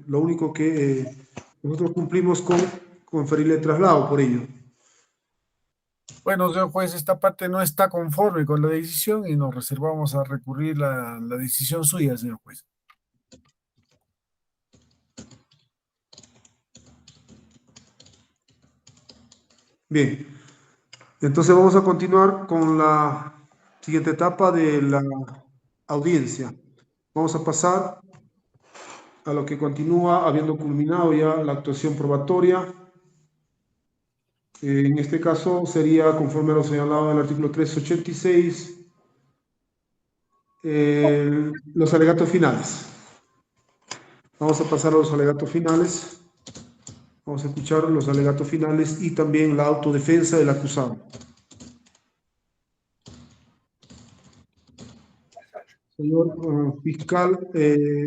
lo único que nosotros cumplimos con conferirle traslado por ello. Bueno, señor juez, esta parte no está conforme con la decisión y nos reservamos a recurrir la decisión suya, señor juez. Bien, entonces vamos a continuar con la siguiente etapa de la audiencia. Vamos a pasar a lo que continúa habiendo culminado ya la actuación probatoria. En este caso sería conforme a lo señalado en el artículo 386, los alegatos finales. Vamos a pasar a los alegatos finales. Vamos a escuchar los alegatos finales y también la autodefensa del acusado. Señor fiscal,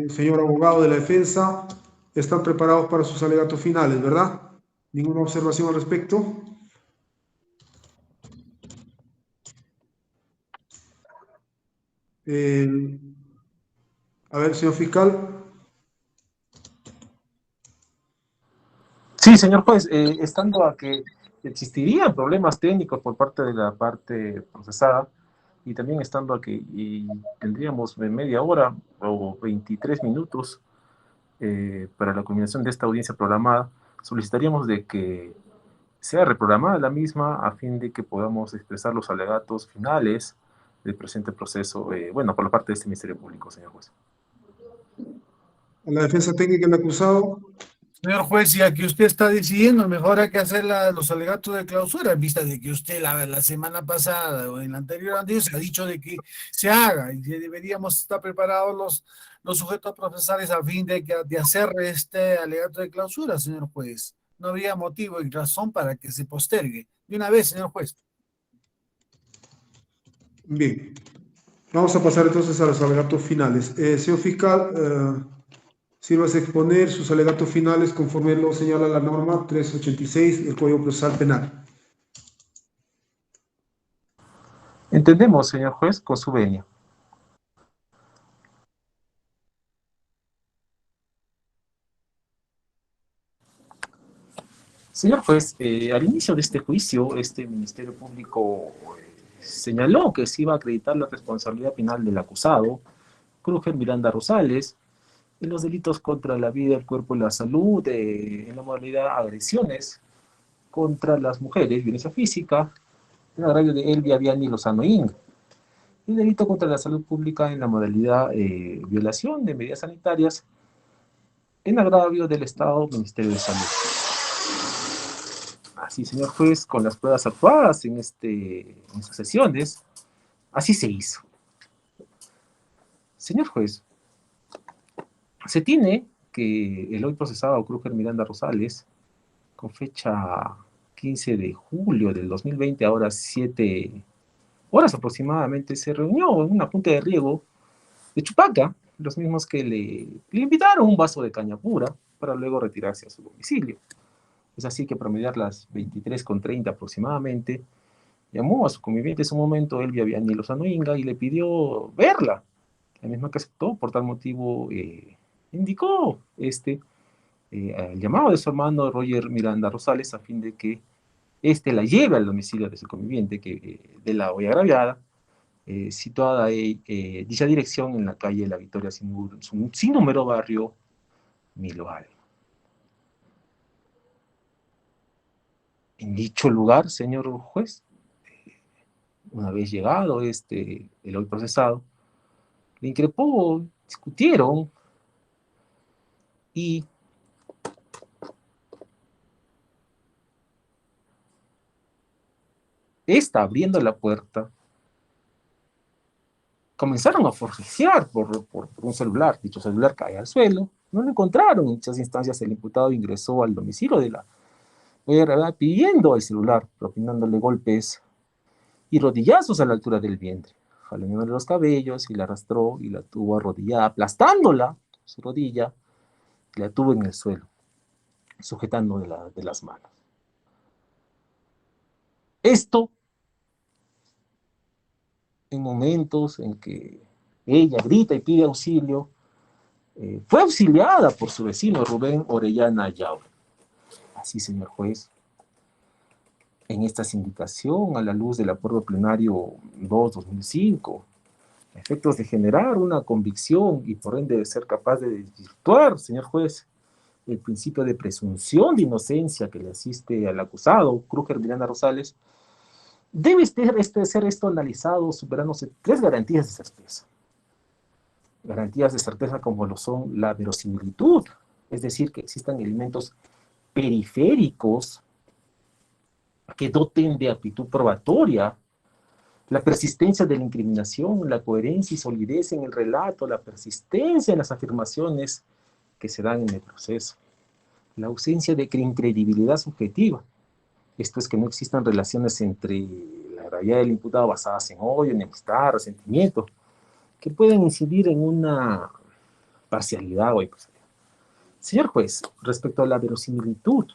señor abogado de la defensa, están preparados para sus alegatos finales, ¿verdad? ¿Ninguna observación al respecto? Eh, a ver, señor fiscal. Sí, señor juez, estando a que existirían problemas técnicos por parte de la parte procesada y también estando a que tendríamos media hora o 23 minutos para la culminación de esta audiencia programada, solicitaríamos de que sea reprogramada la misma a fin de que podamos expresar los alegatos finales del presente proceso, bueno, por la parte de este Ministerio Público, señor juez. A la defensa técnica del acusado. Señor juez, ya que usted está decidiendo, mejor hay que hacer los alegatos de clausura, en vista de que usted la semana pasada o en la anterior se ha dicho de que se haga y que deberíamos estar preparados los sujetos procesales a fin de hacer este alegato de clausura, señor juez. No habría motivo y razón para que se postergue. De una vez, señor juez. Bien, vamos a pasar entonces a los alegatos finales. Señor fiscal, sírvase a exponer sus alegatos finales conforme lo señala la norma 386 del Código Procesal Penal. Entendemos, señor juez, con su venia. Señor juez, al inicio de este juicio, este Ministerio Público señaló que se iba a acreditar la responsabilidad penal del acusado, Krüger Miranda Rosales, en los delitos contra la vida, el cuerpo y la salud, en la modalidad agresiones contra las mujeres, violencia física, el agravio de Elvia Vianney Lozano Ing, y el delito contra la salud pública en la modalidad violación de medidas sanitarias en agravio del Estado Ministerio de Salud. Así, señor juez, con las pruebas actuadas en estas sesiones, así se hizo. Señor juez, se tiene que el hoy procesado Krüger Miranda Rosales, con fecha 15 de julio del 2020, ahora 7 horas aproximadamente, se reunió en una punta de riego de Chupaca, los mismos que le invitaron un vaso de caña pura para luego retirarse a su domicilio. Es así que a promediar las 23:30 aproximadamente, llamó a su conviviente en su momento, Elvia Vianney Lozano Inga, y le pidió verla. La misma que aceptó, por tal motivo indicó el llamado de su hermano Roger Miranda Rosales a fin de que la lleve al domicilio de su conviviente, de la hoy agraviada, situada en dicha dirección en la calle La Victoria sin número, barrio Miloal. En dicho lugar, señor juez, una vez llegado el hoy procesado, le increpó, discutieron y abriendo la puerta, comenzaron a forcejear por un celular. Dicho celular cae al suelo, no lo encontraron. En dichas instancias el imputado ingresó al domicilio de la mujer pidiendo el celular, propinándole golpes y rodillazos a la altura del vientre, jaloneándole los cabellos y la arrastró y la tuvo arrodillada, aplastándola, su rodilla, y la tuvo en el suelo, sujetando de las manos. Esto en momentos en que ella grita y pide auxilio, fue auxiliada por su vecino Rubén Orellana Yauri. Así, señor juez, en esta sindicación, a la luz del acuerdo plenario 2-2005, a efectos de generar una convicción y por ende de ser capaz de desvirtuar, señor juez, el principio de presunción de inocencia que le asiste al acusado, Krúger Miranda Rosales, debe ser esto analizado superándose 3 garantías de certeza. Garantías de certeza como lo son la verosimilitud, es decir, que existan elementos periféricos que doten de aptitud probatoria, la persistencia de la incriminación, la coherencia y solidez en el relato, la persistencia en las afirmaciones que se dan en el proceso, la ausencia de incredibilidad subjetiva, esto es que no existan relaciones entre la gravedad del imputado basadas en odio, enemistad, resentimiento, que pueden incidir en una parcialidad o imparcialidad. Señor juez, respecto a la verosimilitud,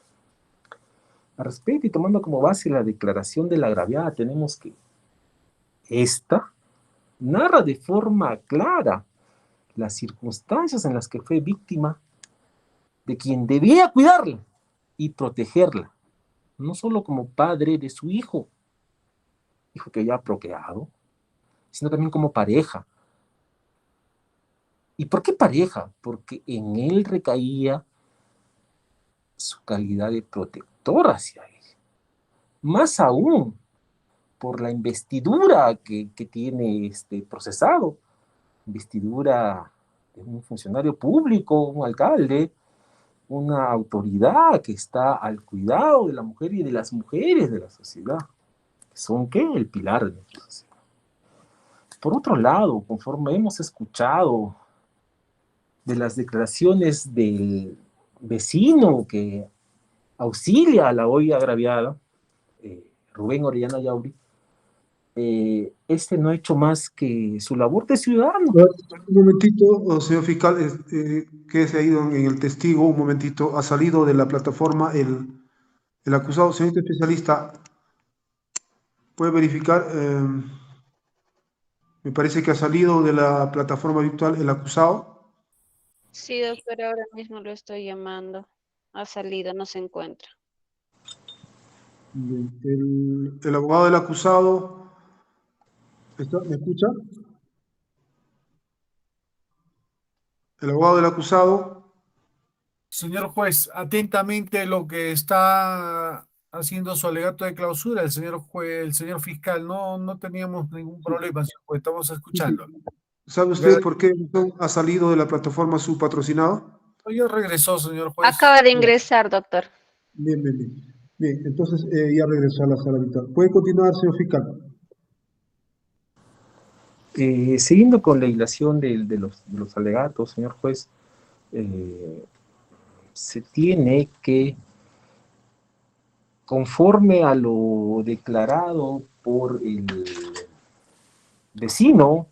al respecto y tomando como base la declaración de la agraviada, tenemos que esta narra de forma clara las circunstancias en las que fue víctima de quien debía cuidarla y protegerla, no solo como padre de su hijo que había procreado, sino también como pareja. ¿Y por qué pareja? Porque en él recaía su calidad de protector hacia él. Más aún, por la investidura que tiene este procesado, investidura de un funcionario público, un alcalde, una autoridad que está al cuidado de la mujer y de las mujeres de la sociedad. ¿Son qué? El pilar de nuestra sociedad. Por otro lado, conforme hemos escuchado de las declaraciones del vecino que auxilia a la hoy agraviada, Rubén Orellana Yauri, este no ha hecho más que su labor de ciudadano. Un momentito, señor fiscal, que se ha ido en el testigo, un momentito, ha salido de la plataforma el acusado. Señor especialista, ¿puede verificar? Me parece que ha salido de la plataforma virtual el acusado. Sí, doctor, ahora mismo lo estoy llamando. Ha salido, no se encuentra. El abogado del acusado, ¿me escucha? El abogado del acusado. Señor juez, atentamente lo que está haciendo su alegato de clausura, el señor juez, el señor fiscal, no teníamos ningún problema, señor juez, estamos escuchando. ¿Sabe usted por qué ha salido de la plataforma su patrocinado? Ya regresó, señor juez. Acaba de ingresar, doctor. Bien. Bien, entonces ya regresó a la sala virtual. ¿Puede continuar, señor fiscal? Siguiendo con la hilación de los alegatos, señor juez, se tiene que, conforme a lo declarado por el vecino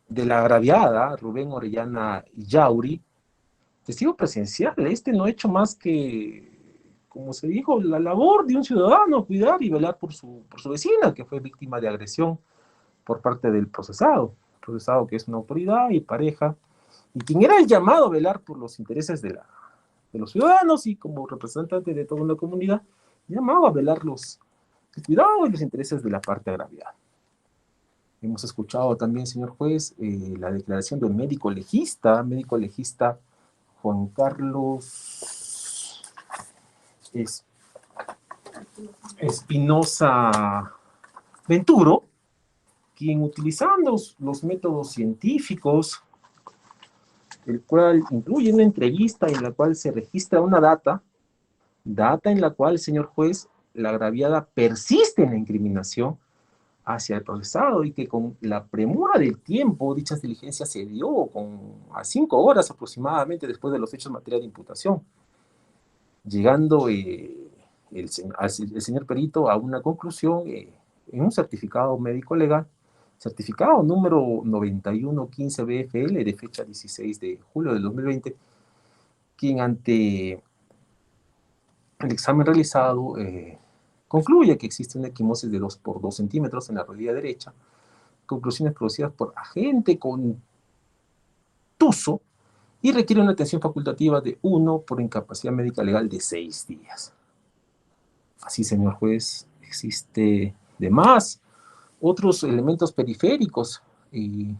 de la agraviada, Rubén Orellana Yauri, testigo presencial, este no ha hecho más que, como se dijo, la labor de un ciudadano, cuidar y velar por su vecina, que fue víctima de agresión por parte del procesado que es una autoridad y pareja, y quien era el llamado a velar por los intereses de los ciudadanos y como representante de toda una comunidad, llamaba a velar el cuidado y los intereses de la parte agraviada. Hemos escuchado también, señor juez, la declaración del médico legista Juan Carlos Espinosa Venturo, quien utilizando los métodos científicos, el cual incluye una entrevista en la cual se registra una data en la cual, señor juez, la agraviada persiste en la incriminación hacia el procesado y que con la premura del tiempo dichas diligencias se dio a 5 horas aproximadamente después de los hechos en materia de imputación, llegando el señor perito a una conclusión en un certificado médico legal, certificado número 9115 BFL de fecha 16 de julio del 2020, quien ante el examen realizado concluye que existe una equimosis de 2 por 2 centímetros en la rodilla derecha, conclusiones producidas por agente con obtuso y requiere una atención facultativa de 1 por incapacidad médica legal de 6 días. Así, señor juez, existe de más otros elementos periféricos y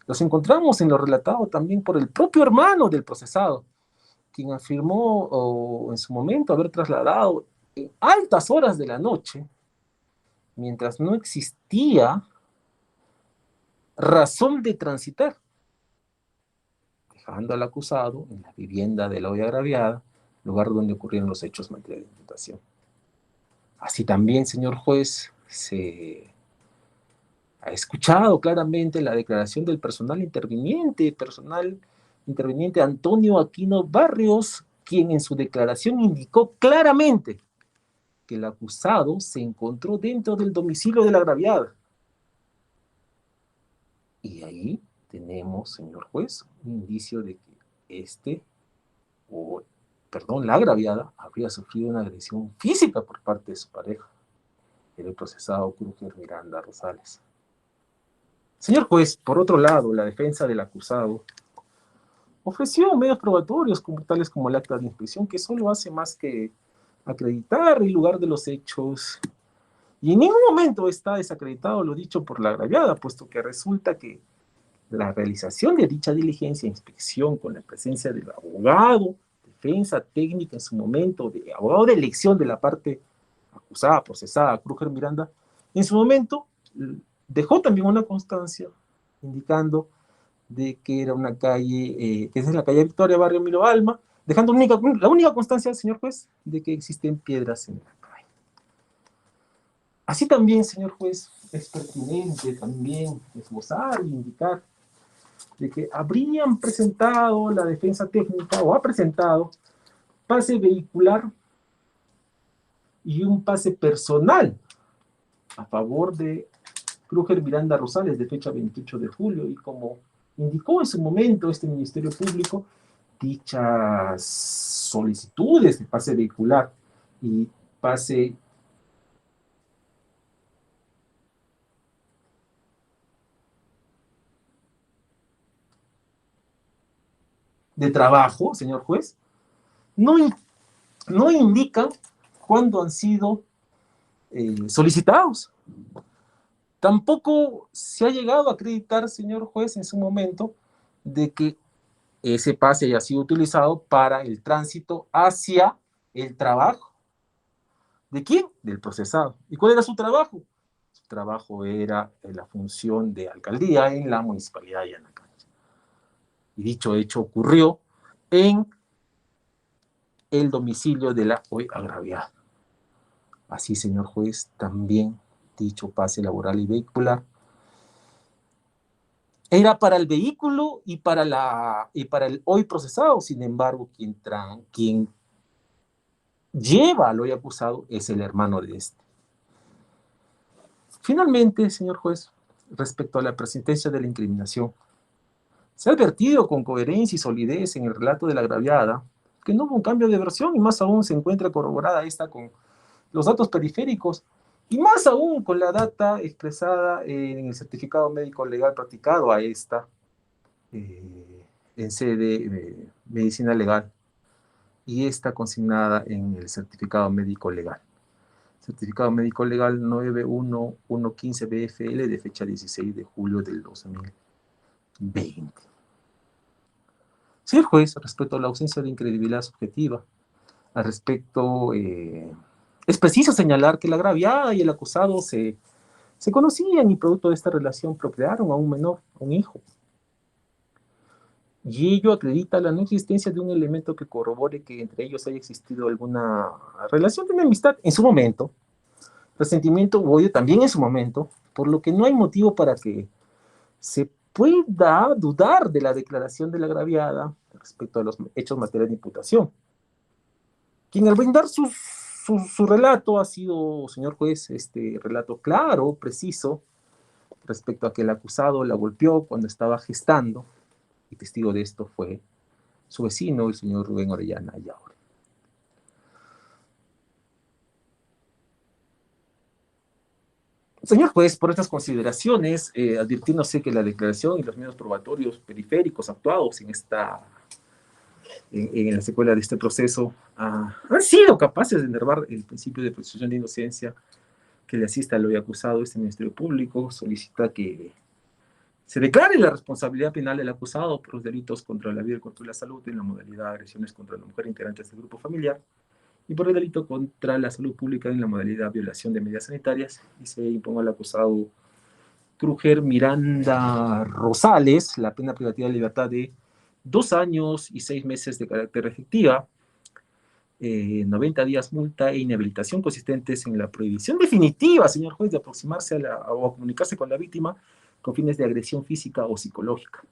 los encontramos en lo relatado también por el propio hermano del procesado, quien afirmó en su momento haber trasladado en altas horas de la noche, mientras no existía razón de transitar, dejando al acusado en la vivienda de la hoy agraviada, lugar donde ocurrieron los hechos en materia de imputación. Así también, señor juez, se ha escuchado claramente la declaración del personal interviniente Antonio Aquino Barrios, quien en su declaración indicó claramente que el acusado se encontró dentro del domicilio de la agraviada. Y ahí tenemos, señor juez, un indicio de que la agraviada habría sufrido una agresión física por parte de su pareja, el procesado Krúger Miranda Rosales. Señor juez, por otro lado, la defensa del acusado ofreció medios probatorios tales como el acta de inscripción, que solo hace más que acreditar el lugar de los hechos, y en ningún momento está desacreditado lo dicho por la agraviada, puesto que resulta que la realización de dicha diligencia e inspección con la presencia del abogado, defensa técnica en su momento, de abogado de elección de la parte acusada, procesada, Krúger Miranda, en su momento dejó también una constancia indicando de que era una calle, que es la calle Victoria, barrio Milo Alma, dejando la única constancia, señor juez, de que existen piedras en la calle. Así también, señor juez, es pertinente también esbozar e indicar de que habrían presentado la defensa técnica, o ha presentado, pase vehicular y un pase personal a favor de Krúger Miranda Rosales, de fecha 28 de julio, y como indicó en su momento este Ministerio Público, dichas solicitudes de pase vehicular y pase de trabajo, señor juez, no indican cuándo han sido solicitados. Tampoco se ha llegado a acreditar, señor juez, en su momento, de que ese pase haya sido utilizado para el tránsito hacia el trabajo. ¿De quién? Del procesado. ¿Y cuál era su trabajo? Su trabajo era la función de alcaldía en la municipalidad de Yanacancha. Y dicho hecho ocurrió en el domicilio de la hoy agraviada. Así, señor juez, también dicho pase laboral y vehicular era para el vehículo y para el hoy procesado. Sin embargo, quien lleva al hoy acusado es el hermano de este. Finalmente, señor juez, respecto a la persistencia de la incriminación, se ha advertido con coherencia y solidez en el relato de la agraviada que no hubo un cambio de versión, y más aún se encuentra corroborada esta con los datos periféricos, y más aún con la data expresada en el certificado médico legal practicado a esta en sede de medicina legal, y esta consignada en el certificado médico legal. Certificado médico legal 91115 BFL de fecha 16 de julio del 2020. Señor juez, respecto a la ausencia de incredibilidad subjetiva, al respecto, es preciso señalar que la agraviada y el acusado se conocían, y producto de esta relación procrearon a un menor, a un hijo. Y ello acredita la no existencia de un elemento que corrobore que entre ellos haya existido alguna relación de amistad en su momento, resentimiento u odio también en su momento, por lo que no hay motivo para que se pueda dudar de la declaración de la agraviada respecto a los hechos materiales de imputación. Quien al brindar su relato ha sido, señor juez, relato claro, preciso, respecto a que el acusado la golpeó cuando estaba gestando, y testigo de esto fue su vecino, el señor Rubén Orellana Ayaure. Señor juez, por estas consideraciones, advirtiéndose que la declaración y los medios probatorios periféricos actuados en la secuela de este proceso han sido capaces de enervar el principio de presunción de inocencia que le asista al hoy acusado, este Ministerio Público solicita que se declare la responsabilidad penal del acusado por los delitos contra la vida y contra la salud en la modalidad de agresiones contra la mujer integrante del grupo familiar y por el delito contra la salud pública en la modalidad violación de medidas sanitarias, y se imponga al acusado Kruger Miranda Rosales la pena privativa de libertad de 2 años y 6 meses de carácter efectiva, 90 días multa e inhabilitación consistentes en la prohibición definitiva, señor juez, de aproximarse o a comunicarse con la víctima con fines de agresión física o psicológica.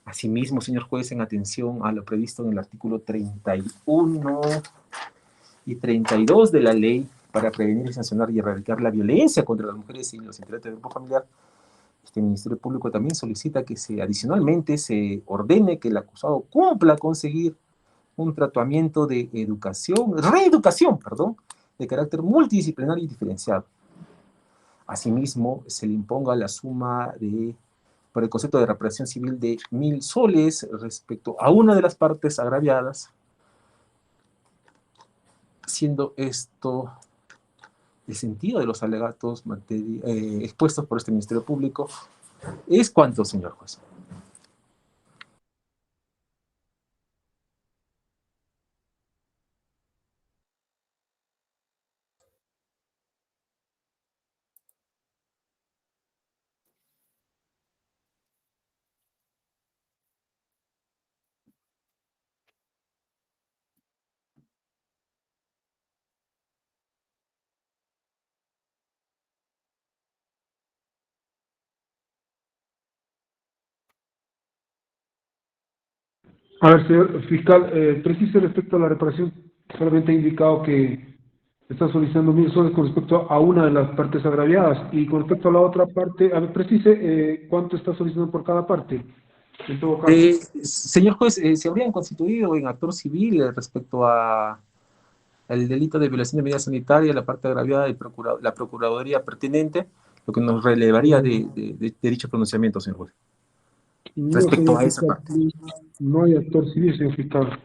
Asimismo, señor juez, en atención a lo previsto en el artículo 31 y 32 de la ley para prevenir, y sancionar y erradicar la violencia contra las mujeres y los integrantes del grupo familiar, este Ministerio Público también solicita que adicionalmente se ordene que el acusado cumpla con seguir un tratamiento de reeducación, de carácter multidisciplinario y diferenciado. Asimismo, se le imponga la suma por el concepto de reparación civil de 1.000 soles respecto a una de las partes agraviadas, siendo esto el sentido de los alegatos expuestos por este Ministerio Público. ¿Es cuánto, señor juez? A ver, señor fiscal, precise respecto a la reparación, solamente ha indicado que está solicitando 1.000 soles con respecto a una de las partes agraviadas y con respecto a la otra parte, a ver, precise cuánto está solicitando por cada parte, en todo caso. Señor juez, se habrían constituido en actor civil respecto al delito de violación de medidas sanitarias, la parte agraviada y la Procuraduría pertinente, lo que nos relevaría de dicho pronunciamiento, señor juez. No, Respecto señor a esa fiscal, parte. no hay actor civil, señor fiscal.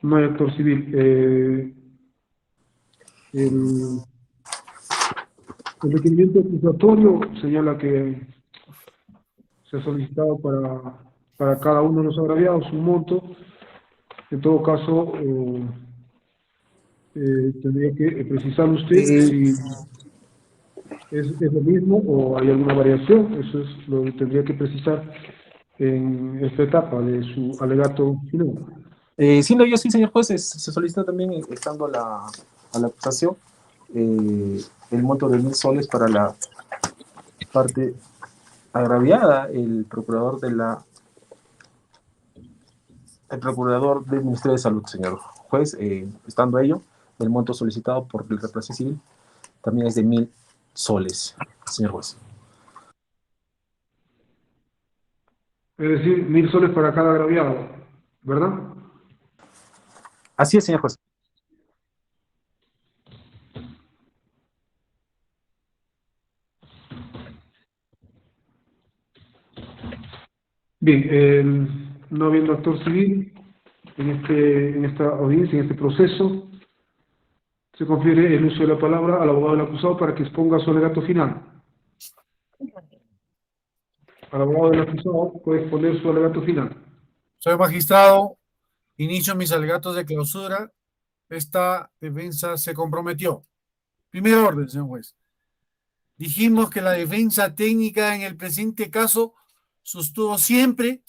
No hay actor civil. El, el requerimiento acusatorio señala que se ha solicitado para cada uno de los agraviados un monto. En todo caso, tendría que precisar usted si es lo mismo o hay alguna variación. Eso es lo que tendría que precisar en esta etapa de su alegato final. Siendo yo sí, señor juez, se solicita también, estando a la acusación, el monto de 1.000 soles para la parte agraviada. El procurador del Ministerio de Salud, señor juez, estando ello, el monto solicitado por el reparación civil también es de 1.000 soles, señor juez. Es decir, 1.000 soles para cada agraviado, ¿verdad? Así es, señor juez. Bien, no habiendo actor civil en esta audiencia, en este proceso, se confiere el uso de la palabra al abogado del acusado para que exponga su alegato final. Al abogado del acusado puede exponer su alegato final. Soy magistrado, inicio mis alegatos de clausura. Esta defensa se comprometió. Primer orden, señor juez. Dijimos que la defensa técnica en el presente caso sostuvo siempre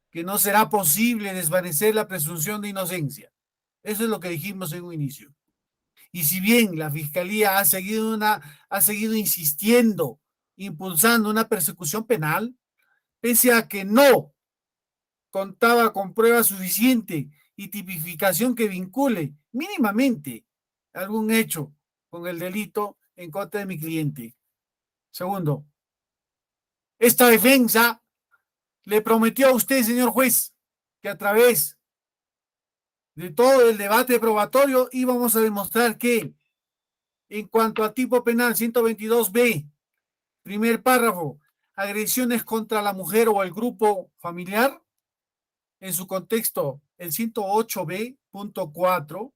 que no será posible desvanecer la presunción de inocencia. Eso es lo que dijimos en un inicio. Y si bien la Fiscalía ha seguido insistiendo, impulsando una persecución penal, pese a que no contaba con prueba suficiente y tipificación que vincule mínimamente algún hecho con el delito en contra de mi cliente. Segundo, esta defensa le prometió a usted, señor juez, que a través de todo el debate probatorio íbamos a demostrar que En cuanto a tipo penal, 122b, primer párrafo, agresiones contra la mujer o el grupo familiar, en su contexto, el 108b.4,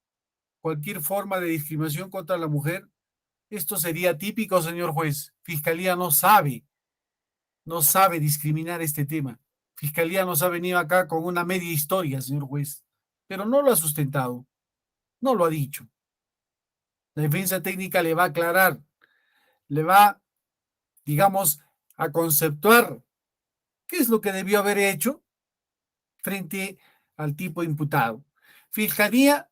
cualquier forma de discriminación contra la mujer, esto sería típico, señor juez. Fiscalía no sabe discriminar este tema. Fiscalía nos ha venido acá con una media historia, señor juez, pero no lo ha sustentado, no lo ha dicho. La defensa técnica le va a aclarar, le va, digamos, a conceptuar qué es lo que debió haber hecho frente al tipo imputado. Fiscalía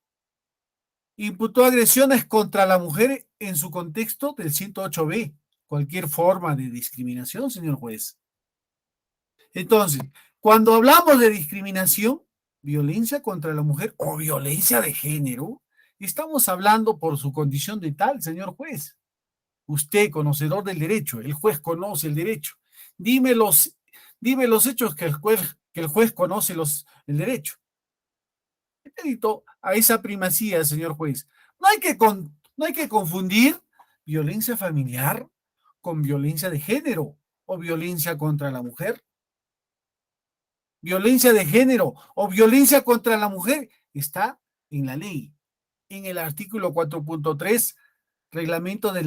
imputó agresiones contra la mujer en su contexto del 108b, cualquier forma de discriminación, señor juez. Entonces, cuando hablamos de discriminación, violencia contra la mujer o violencia de género, estamos hablando por su condición de tal, señor juez. Usted, conocedor del derecho, el juez conoce el derecho. Dime los hechos que el juez conoce el derecho. Crédito a esa primacía, señor juez. No hay que confundir violencia familiar con violencia de género o violencia contra la mujer. Violencia de género o violencia contra la mujer está en la ley, en el artículo 4.3, reglamento de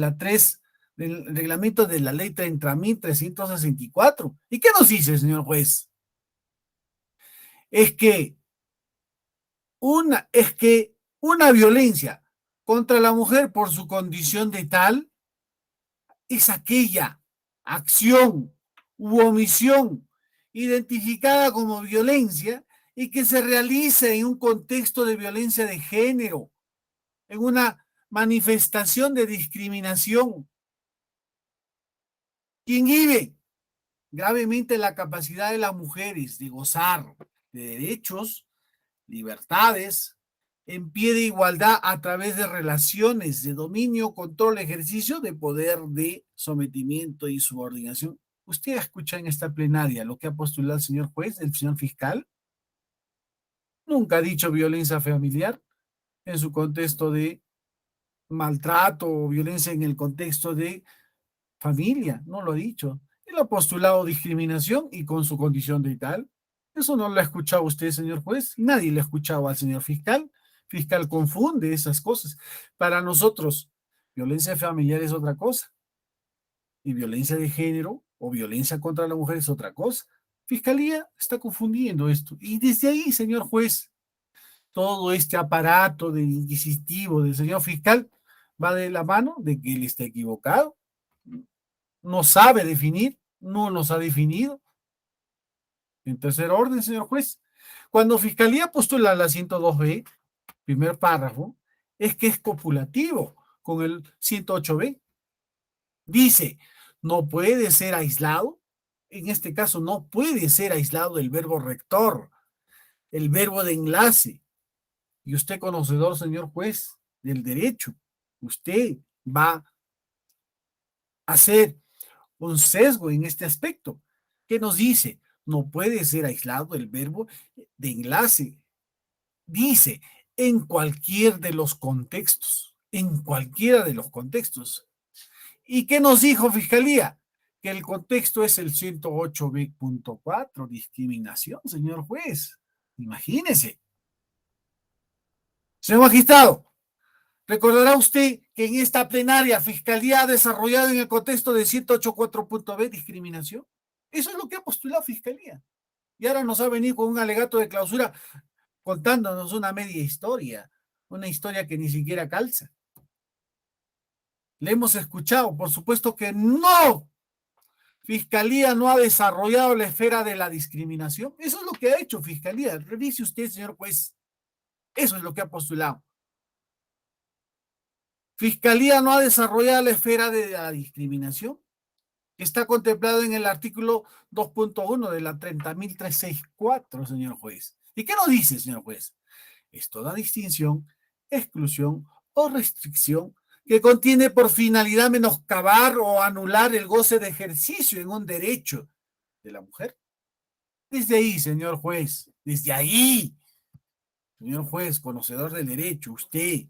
del reglamento de la ley 30.364. ¿Y qué nos dice, señor juez? Es que una violencia contra la mujer por su condición de tal es aquella acción u omisión identificada como violencia y que se realiza en un contexto de violencia de género, en una manifestación de discriminación. Quien inhibe gravemente la capacidad de las mujeres de gozar de derechos, libertades, en pie de igualdad a través de relaciones de dominio, control, ejercicio de poder de sometimiento y subordinación. ¿Usted escucha en esta plenaria lo que ha postulado el señor juez, el señor fiscal? Nunca ha dicho violencia familiar en su contexto de maltrato o violencia en el contexto de familia, no lo ha dicho. Él ha postulado discriminación y con su condición de tal. Eso no lo ha escuchado usted, señor juez. Nadie le ha escuchado al señor fiscal. Fiscal confunde esas cosas. Para nosotros, violencia familiar es otra cosa. Y violencia de género o violencia contra la mujer es otra cosa. Fiscalía está confundiendo esto. Y desde ahí, señor juez, todo este aparato de inquisitivo del señor fiscal va de la mano de que él está equivocado. No sabe definir, no nos ha definido. En tercer orden, señor juez, cuando Fiscalía postula la 102b, primer párrafo, es que es copulativo con el 108b. Dice, no puede ser aislado, en este caso no puede ser aislado el verbo rector, el verbo de enlace. Y usted, conocedor, señor juez, del derecho, usted va a hacer un sesgo en este aspecto. ¿Qué nos dice? No puede ser aislado el verbo de enlace. Dice, en cualquier de los contextos, en cualquiera de los contextos. ¿Y qué nos dijo Fiscalía? Que el contexto es el 108b.4, discriminación, señor juez. Imagínese. Señor magistrado, recordará usted que en esta plenaria Fiscalía ha desarrollado en el contexto de 108.4.b discriminación. Eso es lo que ha postulado Fiscalía. Y ahora nos ha venido con un alegato de clausura contándonos una media historia, una historia que ni siquiera calza. Le hemos escuchado, por supuesto que no. Fiscalía no ha desarrollado la esfera de la discriminación. Eso es lo que ha hecho Fiscalía. Revise usted, señor juez. Eso es lo que ha postulado. Fiscalía no ha desarrollado la esfera de la discriminación. Está contemplado en el artículo 2.1 de la 30.364, señor juez. ¿Y qué nos dice, señor juez? Es toda distinción, exclusión o restricción que contiene por finalidad menoscabar o anular el goce de ejercicio en un derecho de la mujer. Desde ahí, señor juez, desde ahí, señor juez, conocedor del derecho, usted,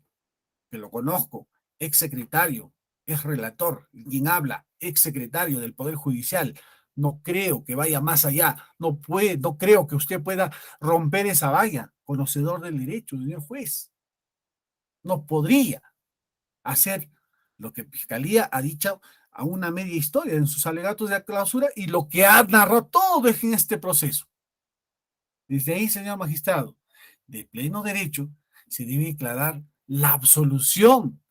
que lo conozco, exsecretario, es relator, quien habla, exsecretario del Poder Judicial, no creo que vaya más allá, no creo que usted pueda romper esa valla, conocedor del derecho, señor juez. No podría hacer lo que Fiscalía ha dicho a una media historia en sus alegatos de clausura y lo que ha narrado todo en este proceso. Desde ahí, señor magistrado, de pleno derecho, se debe declarar la absolución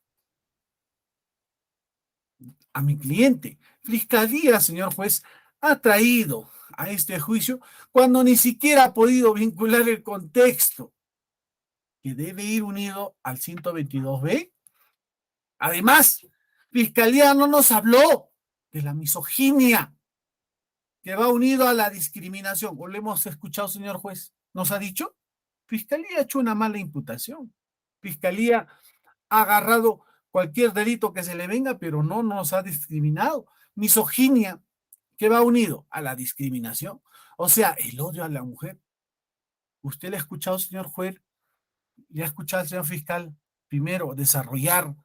a mi cliente. Fiscalía, señor juez, ha traído a este juicio cuando ni siquiera ha podido vincular el contexto que debe ir unido al 122B. Además, Fiscalía no nos habló de la misoginia que va unido a la discriminación. ¿O le hemos escuchado, señor juez? ¿Nos ha dicho? Fiscalía ha hecho una mala imputación. Fiscalía ha agarrado cualquier delito que se le venga, pero no nos ha discriminado. Misoginia, que va unido a la discriminación. O sea, el odio a la mujer. ¿Usted le ha escuchado, señor juez? ¿Le ha escuchado al señor fiscal? Primero, desarrollar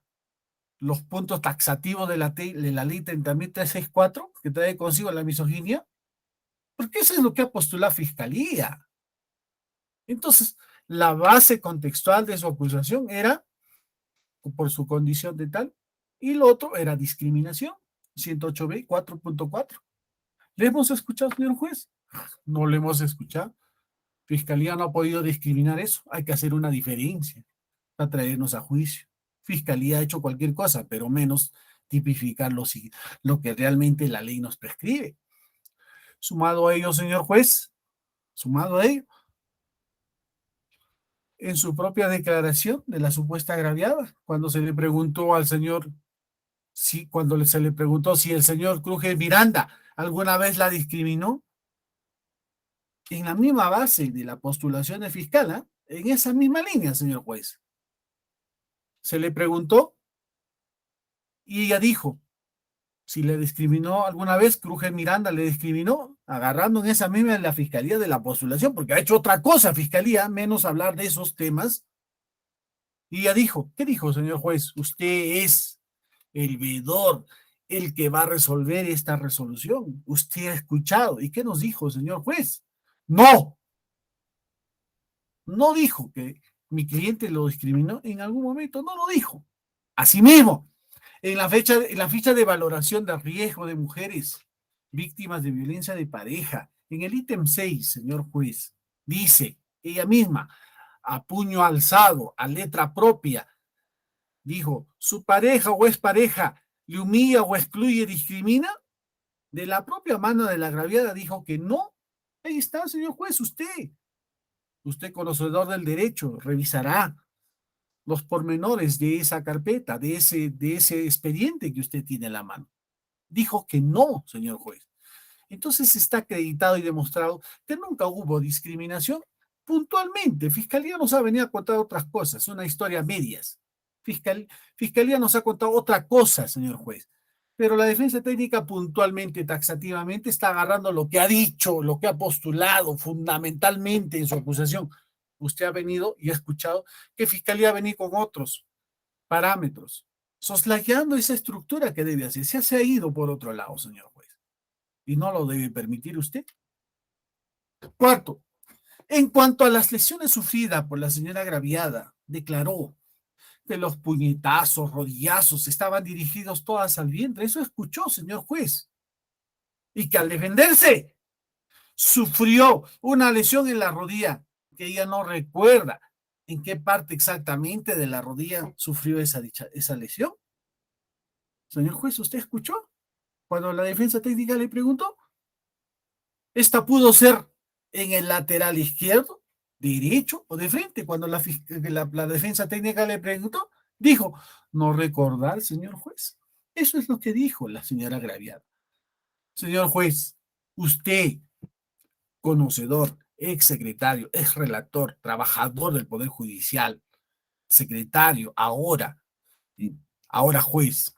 los puntos taxativos de la ley 30.364, que trae consigo la misoginia, porque eso es lo que ha postulado Fiscalía. Entonces, la base contextual de su acusación era por su condición de tal, y lo otro era discriminación, 108B 4.4. ¿Le hemos escuchado, señor juez? No le hemos escuchado. Fiscalía no ha podido discriminar eso. Hay que hacer una diferencia para traernos a juicio. Fiscalía ha hecho cualquier cosa, pero menos tipificar lo que realmente la ley nos prescribe. Sumado a ello, señor juez, sumado a ello, en su propia declaración de la supuesta agraviada, cuando se le preguntó al señor, cuando se le preguntó si el señor Cruje Miranda alguna vez la discriminó, en la misma base de la postulación de fiscal, en esa misma línea, señor juez, se le preguntó y ella dijo si le discriminó alguna vez, Cruje Miranda le discriminó, agarrando en esa misma la fiscalía de la postulación, porque ha hecho otra cosa fiscalía, menos hablar de esos temas. Y ella dijo, ¿qué dijo, señor juez? Usted es el veedor, el que va a resolver esta resolución. Usted ha escuchado. ¿Y qué nos dijo, señor juez? No dijo que mi cliente lo discriminó en algún momento, no lo dijo. Asimismo, en la ficha de valoración de riesgo de mujeres víctimas de violencia de pareja, en el ítem 6, señor juez, dice ella misma, a puño alzado, a letra propia, dijo, ¿su pareja o expareja le humilla o excluye, discrimina? De la propia mano de la agraviada dijo que no. Ahí está, señor juez, usted conocedor del derecho, revisará los pormenores de esa carpeta, de ese expediente que usted tiene en la mano. Dijo que no, señor juez. Entonces está acreditado y demostrado que nunca hubo discriminación. Puntualmente, Fiscalía nos ha venido a contar otras cosas, una historia a medias. Fiscalía nos ha contado otra cosa, señor juez. Pero la defensa técnica puntualmente, taxativamente, está agarrando lo que ha dicho, lo que ha postulado fundamentalmente en su acusación. Usted ha venido y ha escuchado que Fiscalía ha venido con otros parámetros, soslayando esa estructura que debe hacer. Se ha ido por otro lado, señor juez, y no lo debe permitir usted. Cuarto, en cuanto a las lesiones sufridas por la señora agraviada, declaró que los puñetazos, rodillazos estaban dirigidos todas al vientre. Eso escuchó, señor juez. Y que al defenderse sufrió una lesión en la rodilla que ella no recuerda en qué parte exactamente de la rodilla sufrió esa lesión. Señor juez, ¿usted escuchó? Cuando la defensa técnica le preguntó, esta pudo ser en el lateral izquierdo, derecho o de frente. Cuando la defensa técnica le preguntó, dijo, no recordar, señor juez. Eso es lo que dijo la señora agraviada. Señor juez, usted, conocedor, ex secretario, ex relator, trabajador del Poder Judicial, secretario, ahora juez,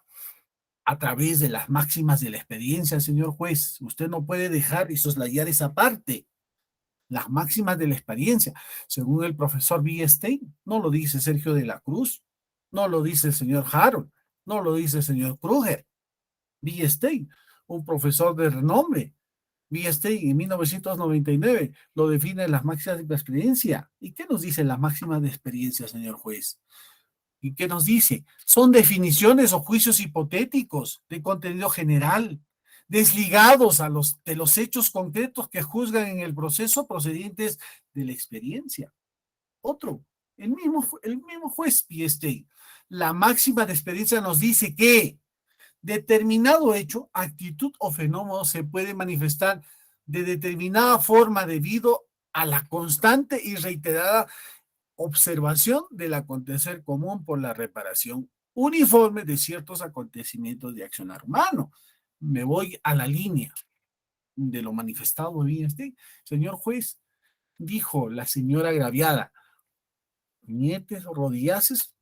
a través de las máximas de la experiencia, señor juez, usted no puede dejar y soslayar esa parte. Las máximas de la experiencia, según el profesor Stein, no lo dice Sergio de la Cruz, no lo dice el señor Harold, No lo dice el señor Kruger. Stein, un profesor de renombre. Stein en 1999 lo define en las máximas de experiencia. ¿Y qué nos dice las máximas de experiencia, señor juez? ¿Y qué nos dice? Son definiciones o juicios hipotéticos de contenido general, desligados de los hechos concretos que juzgan en el proceso procedientes de la experiencia. Otro, el mismo juez Stein. La máxima de experiencia nos dice que determinado hecho, actitud o fenómeno se puede manifestar de determinada forma debido a la constante y reiterada observación del acontecer común por la reparación uniforme de ciertos acontecimientos de accionar humano. Me voy a la línea de lo manifestado en este. Señor juez, dijo la señora agraviada, nietes o rodillazos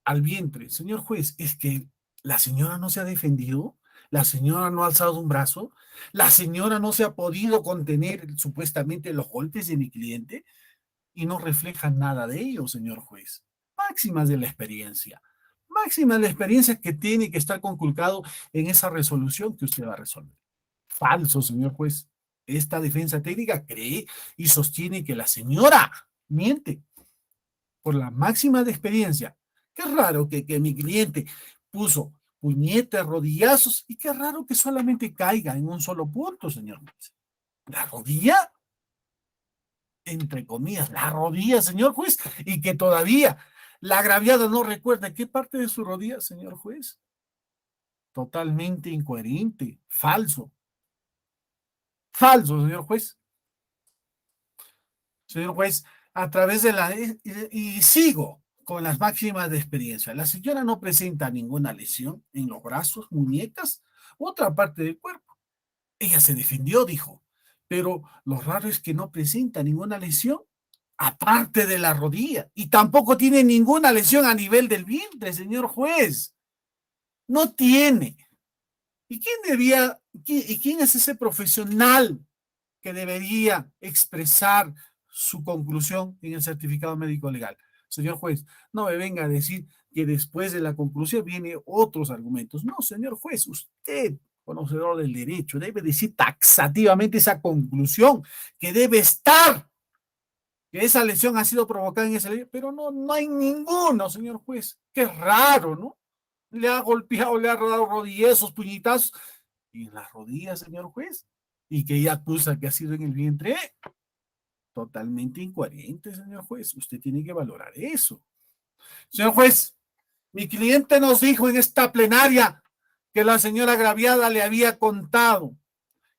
al vientre. Señor juez, es que la señora no se ha defendido, la señora no ha alzado un brazo, la señora no se ha podido contener supuestamente los golpes de mi cliente y no refleja nada de ello, señor juez. Máximas de la experiencia. Máximas de la experiencia que tiene que estar conculcado en esa resolución que usted va a resolver. Falso, señor juez. Esta defensa técnica cree y sostiene que la señora miente por la máxima de experiencia. Qué raro que mi cliente puso puñetes, rodillazos, y qué raro que solamente caiga en un solo punto, señor juez. La rodilla, entre comillas, la rodilla, señor juez, y que todavía la agraviada no recuerda qué parte de su rodilla, señor juez. Totalmente incoherente, falso. Falso, señor juez. Señor juez, a través de la... Y sigo con las máximas de experiencia. La señora no presenta ninguna lesión en los brazos, muñecas, u otra parte del cuerpo. Ella se defendió, dijo, pero lo raro es que no presenta ninguna lesión aparte de la rodilla y tampoco tiene ninguna lesión a nivel del vientre, señor juez. No tiene. ¿Y quién es ese profesional que debería expresar su conclusión en el certificado médico legal? Señor juez, no me venga a decir que después de la conclusión vienen otros argumentos. No, señor juez, usted, conocedor del derecho, debe decir taxativamente esa conclusión que debe estar, que esa lesión ha sido provocada en esa ley, pero no hay ninguno, señor juez. Qué raro, ¿no? Le ha golpeado, le ha dado rodillazos, puñetazos, y en las rodillas, señor juez, y que ella acusa que ha sido en el vientre. Totalmente incoherente, señor juez. Usted tiene que valorar eso. Señor juez, mi cliente nos dijo en esta plenaria que la señora agraviada le había contado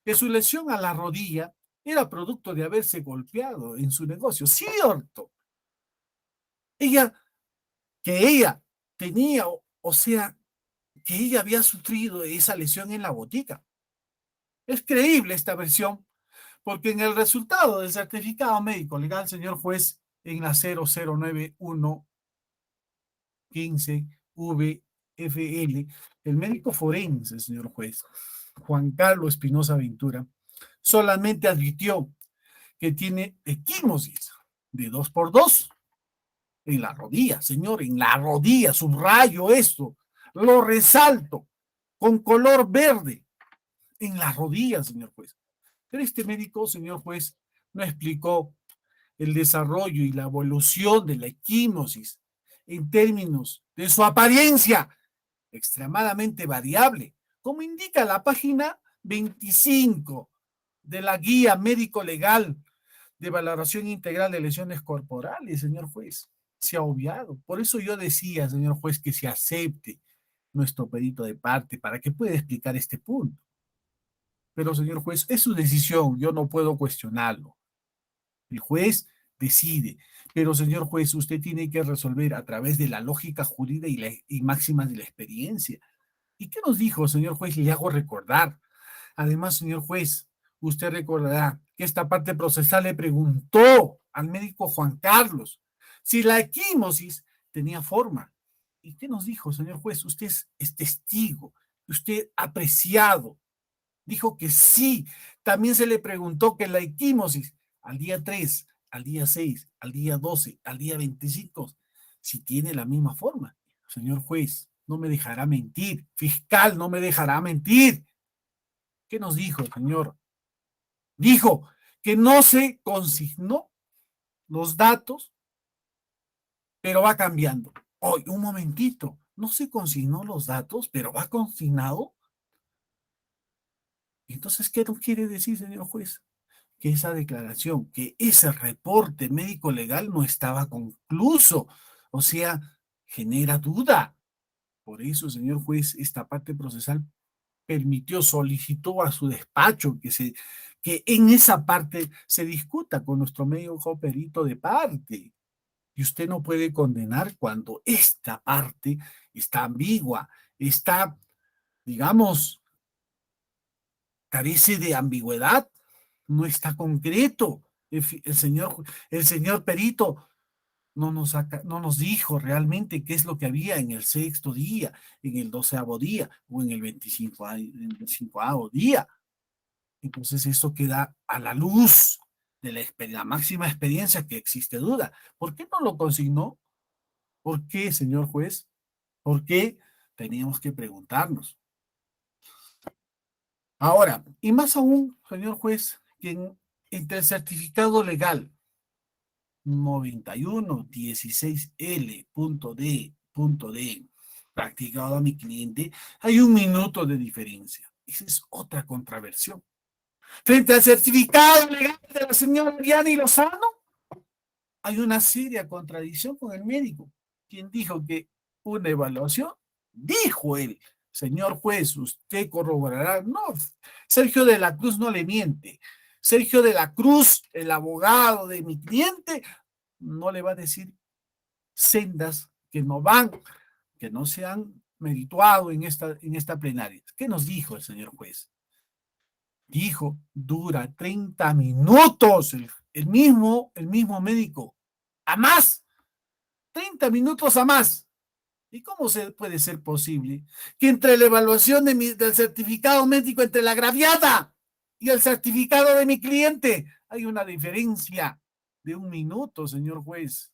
que su lesión a la rodilla era producto de haberse golpeado en su negocio. Cierto. Ella tenía, o sea, que ella había sufrido esa lesión en la botica. Es creíble esta versión, porque en el resultado del certificado médico legal, señor juez, en la 009115 VFL, el médico forense, señor juez, Juan Carlos Espinosa Ventura, solamente advirtió que tiene equimosis de 2x2 en la rodilla, señor, en la rodilla, subrayo esto, lo resalto, con color verde, en la rodilla, señor juez. Pero este médico, señor juez, no explicó el desarrollo y la evolución de la equimosis en términos de su apariencia extremadamente variable, como indica la página 25 de la Guía Médico Legal de Valoración Integral de Lesiones Corporales, señor juez. Se ha obviado. Por eso yo decía, señor juez, que se acepte nuestro perito de parte para que pueda explicar este punto. Pero, señor juez, es su decisión, yo no puedo cuestionarlo. El juez decide, pero, señor juez, usted tiene que resolver a través de la lógica jurídica y máximas de la experiencia. ¿Y qué nos dijo, señor juez? Le hago recordar. Además, señor juez, usted recordará que esta parte procesal le preguntó al médico Juan Carlos si la equimosis tenía forma. ¿Y qué nos dijo, señor juez? Usted es testigo, usted ha apreciado. Dijo que sí. También se le preguntó que la equimosis al día 3, al día 6, al día 12, al día 25, si tiene la misma forma. Señor juez, no me dejará mentir. Fiscal no me dejará mentir. ¿Qué nos dijo el señor? Dijo que no se consignó los datos, pero va cambiando. Oye, un momentito, no se consignó los datos, pero va consignado. Entonces, ¿qué nos quiere decir, señor juez? Que esa declaración, que ese reporte médico legal no estaba concluso. O sea, genera duda. Por eso, señor juez, esta parte procesal permitió, solicitó a su despacho que en esa parte se discuta con nuestro médico perito de parte. Y usted no puede condenar cuando esta parte está ambigua, está, digamos, carece de ambigüedad, no está concreto. El señor perito no nos dijo realmente qué es lo que había en el sexto día, en el 12º día o en el 25º día. Entonces eso queda a la luz de la máxima experiencia que existe duda. ¿Por qué no lo consignó? ¿Por qué, señor juez? ¿Por qué? Teníamos que preguntarnos. Ahora, y más aún, señor juez, que entre el certificado legal 9116L.D practicado a mi cliente, hay 1 minuto de diferencia. Esa es otra contraversión. Frente al certificado legal de la señora Diana Lozano, hay una seria contradicción con el médico, quien dijo que una evaluación, dijo él, señor juez, usted corroborará. No, Sergio de la Cruz no le miente. Sergio de la Cruz, el abogado de mi cliente, no le va a decir sendas que no se han merituado en esta plenaria. ¿Qué nos dijo el señor juez? Dijo, dura 30 minutos el mismo médico, a más, 30 minutos a más. ¿Y cómo puede ser posible que entre la evaluación del certificado médico, entre la agraviada y el certificado de mi cliente, hay una diferencia de 1 minuto, señor juez?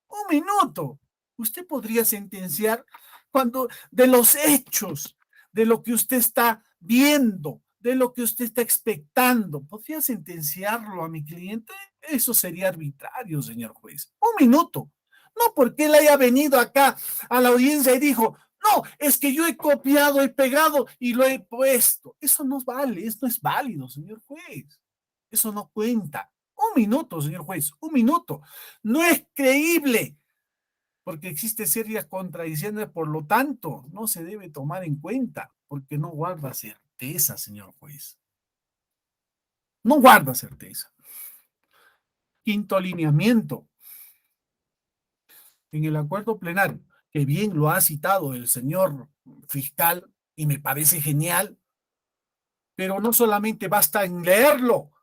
1 minuto. Usted podría sentenciar cuando de los hechos, de lo que usted está viendo, de lo que usted está expectando, ¿podría sentenciarlo a mi cliente? Eso sería arbitrario, señor juez. 1 minuto. No porque él haya venido acá a la audiencia y dijo, no, es que yo he copiado, he pegado y lo he puesto. Eso no vale, eso no es válido, señor juez. Eso no cuenta. 1 minuto, señor juez, 1 minuto. No es creíble, porque existe serias contradicciones, por lo tanto, no se debe tomar en cuenta, porque no guarda certeza, señor juez. No guarda certeza. Quinto lineamiento. En el acuerdo plenario, que bien lo ha citado el señor fiscal, y me parece genial, pero no solamente basta en leerlo,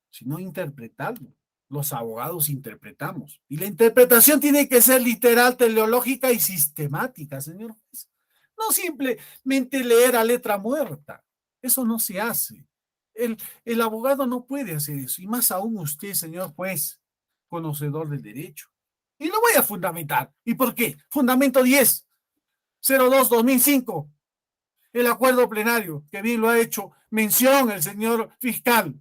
sino interpretarlo. Los abogados interpretamos. Y la interpretación tiene que ser literal, teleológica y sistemática, señor juez. No simplemente leer a letra muerta. Eso no se hace. El abogado no puede hacer eso. Y más aún usted, señor juez, conocedor del derecho. Y lo voy a fundamentar. ¿Y por qué? Fundamento 10, 02-2005. El acuerdo plenario, que bien lo ha hecho mención el señor fiscal.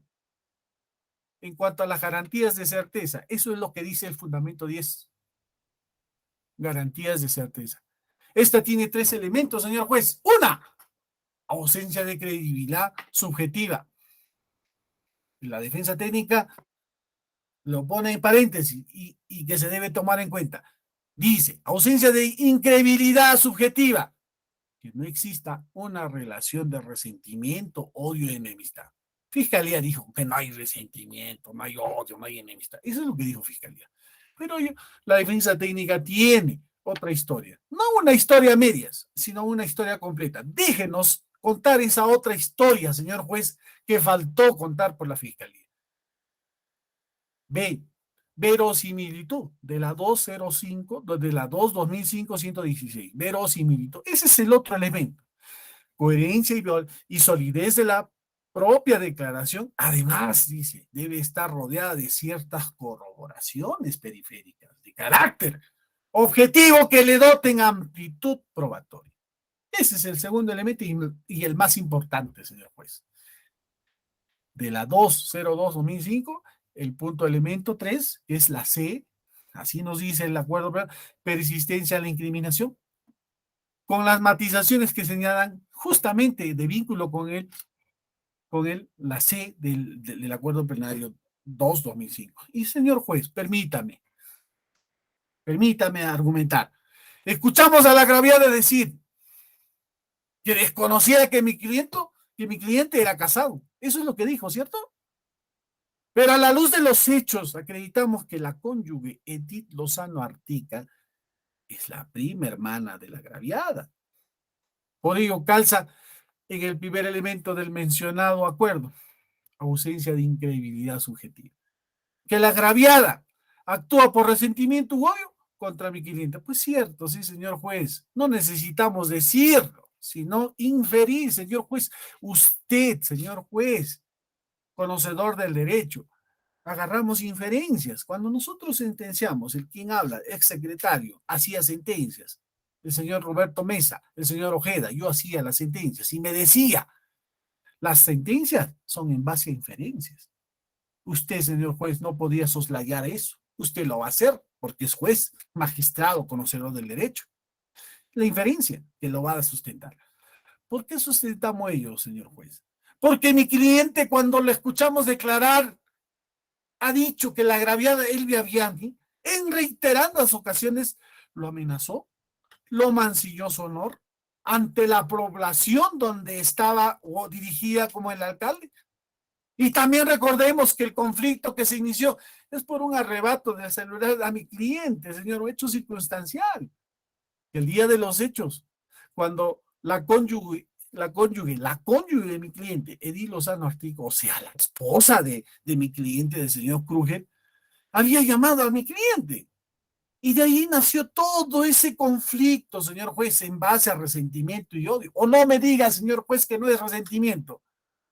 En cuanto a las garantías de certeza, eso es lo que dice el fundamento 10. Garantías de certeza. Esta tiene 3 elementos, señor juez. Una, ausencia de credibilidad subjetiva. La defensa técnica lo pone en paréntesis y que se debe tomar en cuenta. Dice, ausencia de incredibilidad subjetiva. Que no exista una relación de resentimiento, odio y enemistad. Fiscalía dijo que no hay resentimiento, no hay odio, no hay enemistad. Eso es lo que dijo Fiscalía. Pero la defensa técnica tiene otra historia. No una historia a medias, sino una historia completa. Déjenos contar esa otra historia, señor juez, que faltó contar por la Fiscalía. B. Verosimilitud de la 205, de la 2-2005-116. Verosimilitud. Ese es el otro elemento. Coherencia y solidez de la propia declaración. Además, dice, debe estar rodeada de ciertas corroboraciones periféricas de carácter Objetivo que le doten amplitud probatoria. Ese es el segundo elemento y el más importante, señor juez. De la 202/2005, el punto elemento 3, que es la C, así nos dice el acuerdo, persistencia a la incriminación, con las matizaciones que señalan justamente de vínculo con la C del acuerdo plenario 2/2005. Y señor juez, permítame argumentar. Escuchamos a la agraviada decir que desconocía que mi cliente era casado. Eso es lo que dijo, ¿cierto? Pero a la luz de los hechos, acreditamos que la cónyuge Edith Lozano Artica es la prima hermana de la agraviada. Por ello, calza en el primer elemento del mencionado acuerdo, ausencia de incredibilidad subjetiva. Que la agraviada actúa por resentimiento u odio contra mi cliente. Pues cierto, sí, señor juez. No necesitamos decirlo, sino inferir, señor juez. Usted, señor juez, conocedor del derecho, agarramos inferencias. Cuando nosotros sentenciamos, el quien habla, exsecretario, hacía sentencias, el señor Roberto Mesa, el señor Ojeda, yo hacía las sentencias y me decía, las sentencias son en base a inferencias. Usted, señor juez, no podía soslayar eso. Usted lo va a hacer porque es juez, magistrado, conocedor del derecho. La inferencia que lo va a sustentar. ¿Por qué sustentamos ello, señor juez? Porque mi cliente, cuando le escuchamos declarar, ha dicho que la agraviada Elvia Bianchi, en reiteradas ocasiones, lo amenazó, lo mancilló su honor ante la población donde estaba o dirigía como el alcalde. Y también recordemos que el conflicto que se inició es por un arrebato del celular a mi cliente, señor, hecho circunstancial. El día de los hechos, cuando la cónyuge de mi cliente, Edith Lozano Artico, o sea, la esposa de mi cliente, del señor Kruger, había llamado a mi cliente. Y de ahí nació todo ese conflicto, señor juez, en base a resentimiento y odio. O no me diga, señor juez, que no es resentimiento.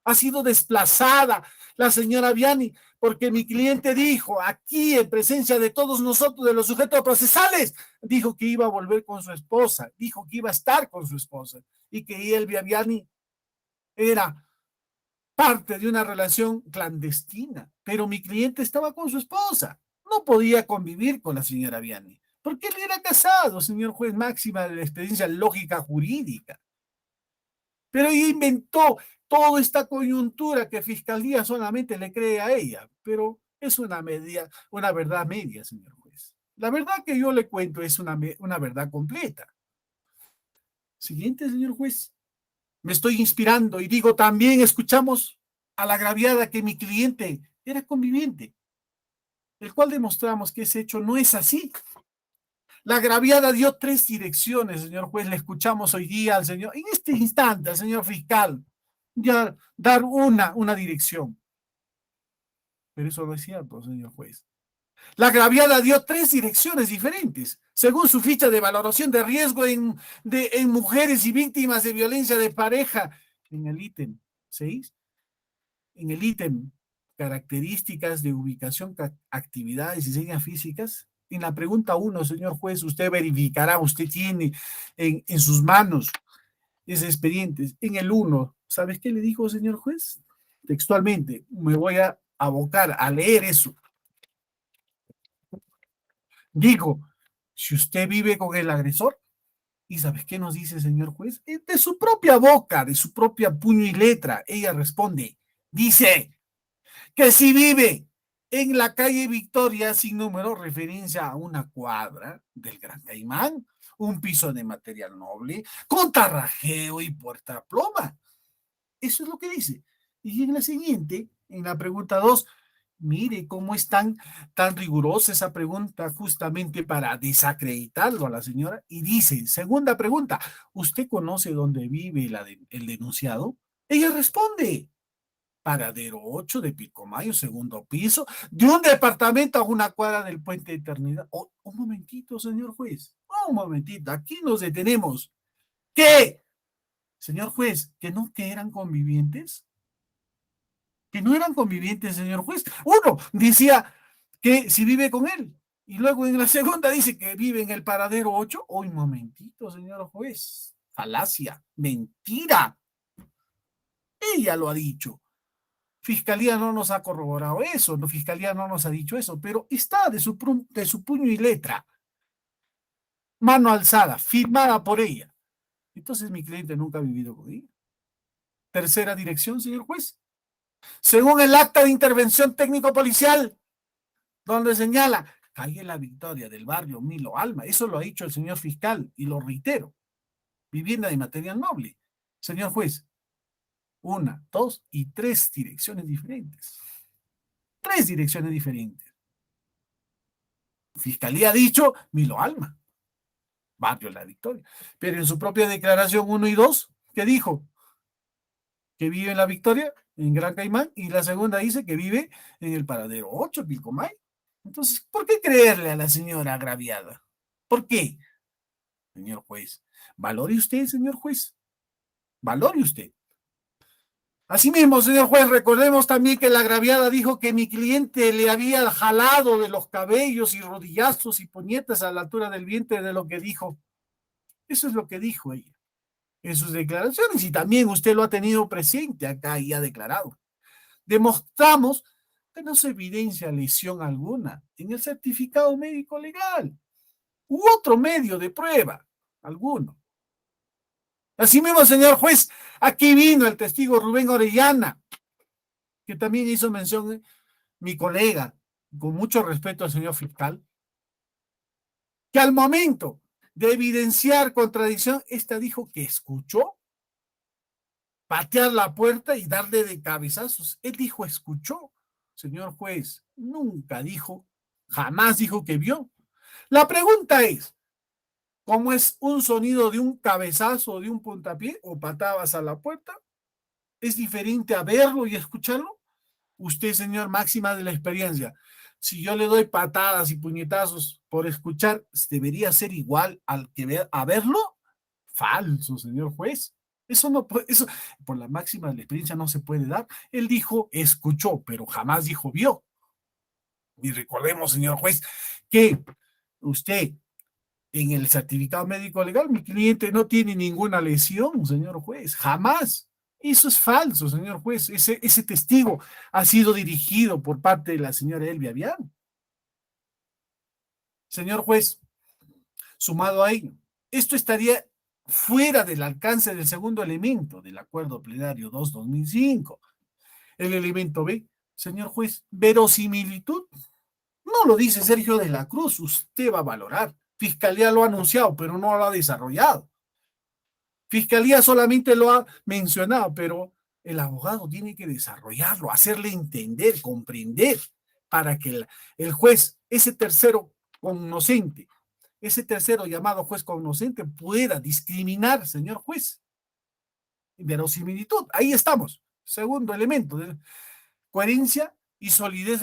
Ha sido desplazada la señora Viani porque mi cliente dijo aquí en presencia de todos nosotros, de los sujetos procesales, dijo que iba a volver con su esposa, dijo que iba a estar con su esposa y que Elvia Viani era parte de una relación clandestina, pero mi cliente estaba con su esposa, no podía convivir con la señora Viani, porque él era casado, señor juez, máxima de la experiencia lógica jurídica. Pero ella inventó toda esta coyuntura que Fiscalía solamente le cree a ella, pero es una verdad media, señor juez. La verdad que yo le cuento es una verdad completa. Siguiente, señor juez. Me estoy inspirando y digo, también escuchamos a la agraviada que mi cliente era conviviente, el cual demostramos que ese hecho no es así. La agraviada dio 3 direcciones, señor juez. Le escuchamos hoy día al señor, en este instante, al señor fiscal, ya dar una dirección. Pero eso no es cierto, señor juez. La agraviada dio 3 direcciones diferentes, según su ficha de valoración de riesgo en mujeres y víctimas de violencia de pareja, en el ítem 6, en el ítem características de ubicación, actividades y señas físicas. En la pregunta 1, señor juez, usted verificará, usted tiene en sus manos ese expediente. En el 1, ¿sabes qué le dijo, señor juez? Textualmente, me voy a abocar a leer eso. Digo, si usted vive con el agresor, ¿y sabes qué nos dice, señor juez? De su propia boca, de su propia puño y letra, ella responde, dice que si vive en la calle Victoria, sin número, referencia a una cuadra del Gran Caimán, un piso de material noble, con tarrajeo y puerta ploma. Eso es lo que dice. Y en la siguiente, en la pregunta 2, mire cómo es tan rigurosa esa pregunta justamente para desacreditarlo a la señora. Y dice, segunda pregunta, ¿usted conoce dónde vive el denunciado? Ella responde, paradero 8 de Pilcomayo, segundo piso, de un departamento a una cuadra del Puente de Eternidad. Oh, un momentito, señor juez, un momentito, aquí nos detenemos. ¿Qué? Señor juez, que eran convivientes? Que no eran convivientes, señor juez. Uno decía que si vive con él, Y luego en la segunda dice que vive en el paradero 8. ¡Oh, un momentito, señor juez! Falacia, mentira. Ella lo ha dicho. Fiscalía no nos ha corroborado eso, la Fiscalía no nos ha dicho eso, pero está de su puño y letra, mano alzada, firmada por ella. Entonces mi cliente nunca ha vivido con ella. Tercera dirección, señor juez. Según el acta de intervención técnico-policial, donde señala calle La Victoria del barrio Milo Alma, eso lo ha dicho el señor fiscal y lo reitero, vivienda de material noble. Señor juez, 1, 2 y 3 direcciones diferentes. 3 direcciones diferentes. Fiscalía ha dicho Milo Alma, barrio La Victoria. Pero en su propia declaración 1 y 2, ¿qué dijo? Que vive en La Victoria, en Gran Caimán, y la segunda dice que vive en el paradero 8, Pilcomayo. Entonces, ¿por qué creerle a la señora agraviada? ¿Por qué? Señor juez, valore usted, señor juez. Valore usted. Asimismo, señor juez, recordemos también que la agraviada dijo que mi cliente le había jalado de los cabellos y rodillazos y puñetas a la altura del vientre de lo que dijo. Eso es lo que dijo ella en sus declaraciones y también usted lo ha tenido presente acá y ha declarado. Demostramos que no se evidencia lesión alguna en el certificado médico legal u otro medio de prueba alguno. Asimismo, señor juez, aquí vino el testigo Rubén Orellana, que también hizo mención mi colega, con mucho respeto al señor fiscal, que al momento de evidenciar contradicción, esta dijo que escuchó patear la puerta y darle de cabezazos. Él dijo escuchó, señor juez, nunca dijo, jamás dijo que vio. La pregunta es, ¿cómo es un sonido de un cabezazo o de un puntapié o patadas a la puerta? ¿Es diferente a verlo y escucharlo? Usted, señor, máxima de la experiencia, si yo le doy patadas y puñetazos por escuchar, ¿debería ser igual al que a verlo? Falso, señor juez. Eso no puede, eso por la máxima de la experiencia no se puede dar. Él dijo escuchó, pero jamás dijo vio. Y recordemos, señor juez, que usted en el certificado médico legal, mi cliente no tiene ninguna lesión, señor juez, jamás. Eso es falso, señor juez. Ese testigo ha sido dirigido por parte de la señora Elvia Vian. Señor juez, sumado a ello, esto estaría fuera del alcance del segundo elemento del acuerdo plenario 2-2005. El elemento B, señor juez, verosimilitud. No lo dice Sergio de la Cruz, usted va a valorar. Fiscalía lo ha anunciado, pero no lo ha desarrollado. Fiscalía solamente lo ha mencionado, pero el abogado tiene que desarrollarlo, hacerle entender, comprender, para que el juez, ese tercero cognoscente, ese tercero llamado juez cognoscente pueda discriminar, señor juez. Verosimilitud, ahí estamos. Segundo elemento, de coherencia y solidez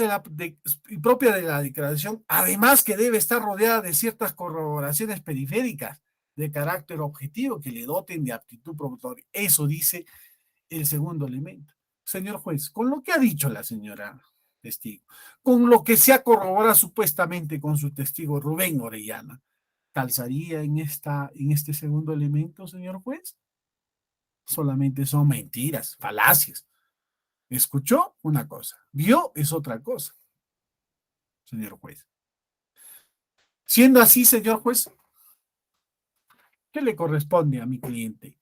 propia de la declaración, además que debe estar rodeada de ciertas corroboraciones periféricas de carácter objetivo que le doten de aptitud probatoria. Eso dice el segundo elemento. Señor juez, con lo que ha dicho la señora testigo, con lo que se ha corroborado supuestamente con su testigo Rubén Orellana, ¿calzaría en este segundo elemento, señor juez? Solamente son mentiras, falacias. Escuchó una cosa, vio es otra cosa, señor juez. Siendo así, señor juez, ¿qué le corresponde a mi cliente?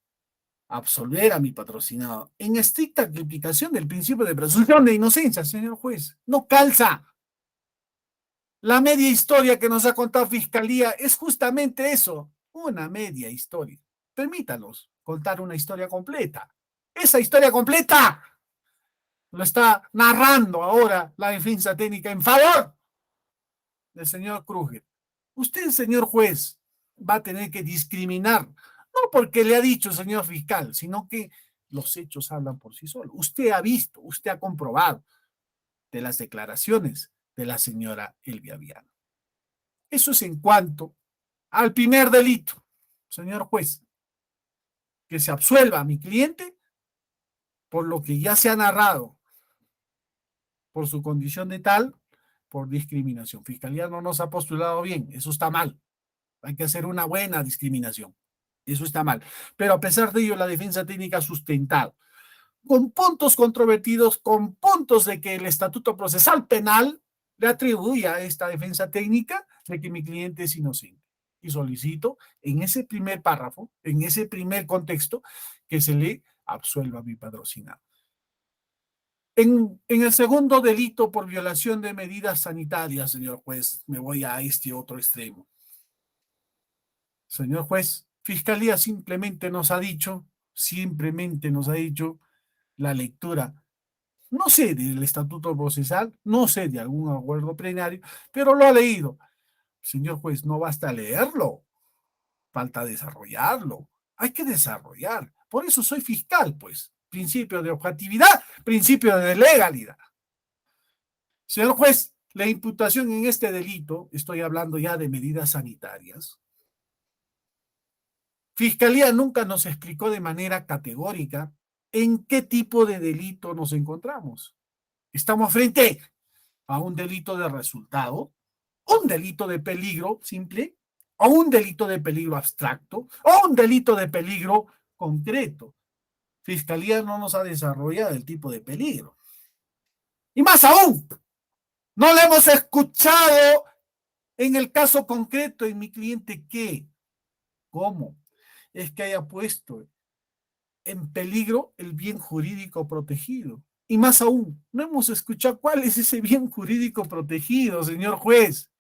Absolver a mi patrocinado en estricta aplicación del principio de presunción de inocencia, señor juez. No calza. La media historia que nos ha contado Fiscalía es justamente eso, una media historia. Permítanos contar una historia completa. Esa historia completa lo está narrando ahora la defensa técnica en favor del señor Kruger. Usted, señor juez, va a tener que discriminar, no porque le ha dicho el señor fiscal, sino que los hechos hablan por sí solos. Usted ha visto, usted ha comprobado de las declaraciones de la señora Elvia Viana. Eso es en cuanto al primer delito, señor juez, que se absuelva a mi cliente por lo que ya se ha narrado, por su condición de tal, por discriminación. Fiscalía no nos ha postulado bien, eso está mal. Hay que hacer una buena discriminación. Eso está mal. Pero a pesar de ello, la defensa técnica ha sustentado, con puntos controvertidos, con puntos de que el Estatuto Procesal Penal le atribuye a esta defensa técnica de que mi cliente es inocente. Y solicito en ese primer párrafo, en ese primer contexto, que se le absuelva a mi patrocinado. En el segundo delito por violación de medidas sanitarias, señor juez, me voy a este otro extremo. Señor juez, Fiscalía simplemente nos ha dicho la lectura, no sé del Estatuto Procesal, no sé de algún acuerdo plenario, pero lo ha leído. Señor juez, no basta leerlo, falta desarrollarlo. Hay que desarrollar. Por eso soy fiscal, pues. Principio de objetividad, principio de legalidad. Señor juez, la imputación en este delito, estoy hablando ya de medidas sanitarias, Fiscalía nunca nos explicó de manera categórica en qué tipo de delito nos encontramos. Estamos frente a un delito de resultado, un delito de peligro simple, o un delito de peligro abstracto, o un delito de peligro concreto. Fiscalía no nos ha desarrollado el tipo de peligro. Y más aún, no le hemos escuchado en el caso concreto en mi cliente qué, cómo es que haya puesto en peligro el bien jurídico protegido. Y más aún, no hemos escuchado cuál es ese bien jurídico protegido, señor juez.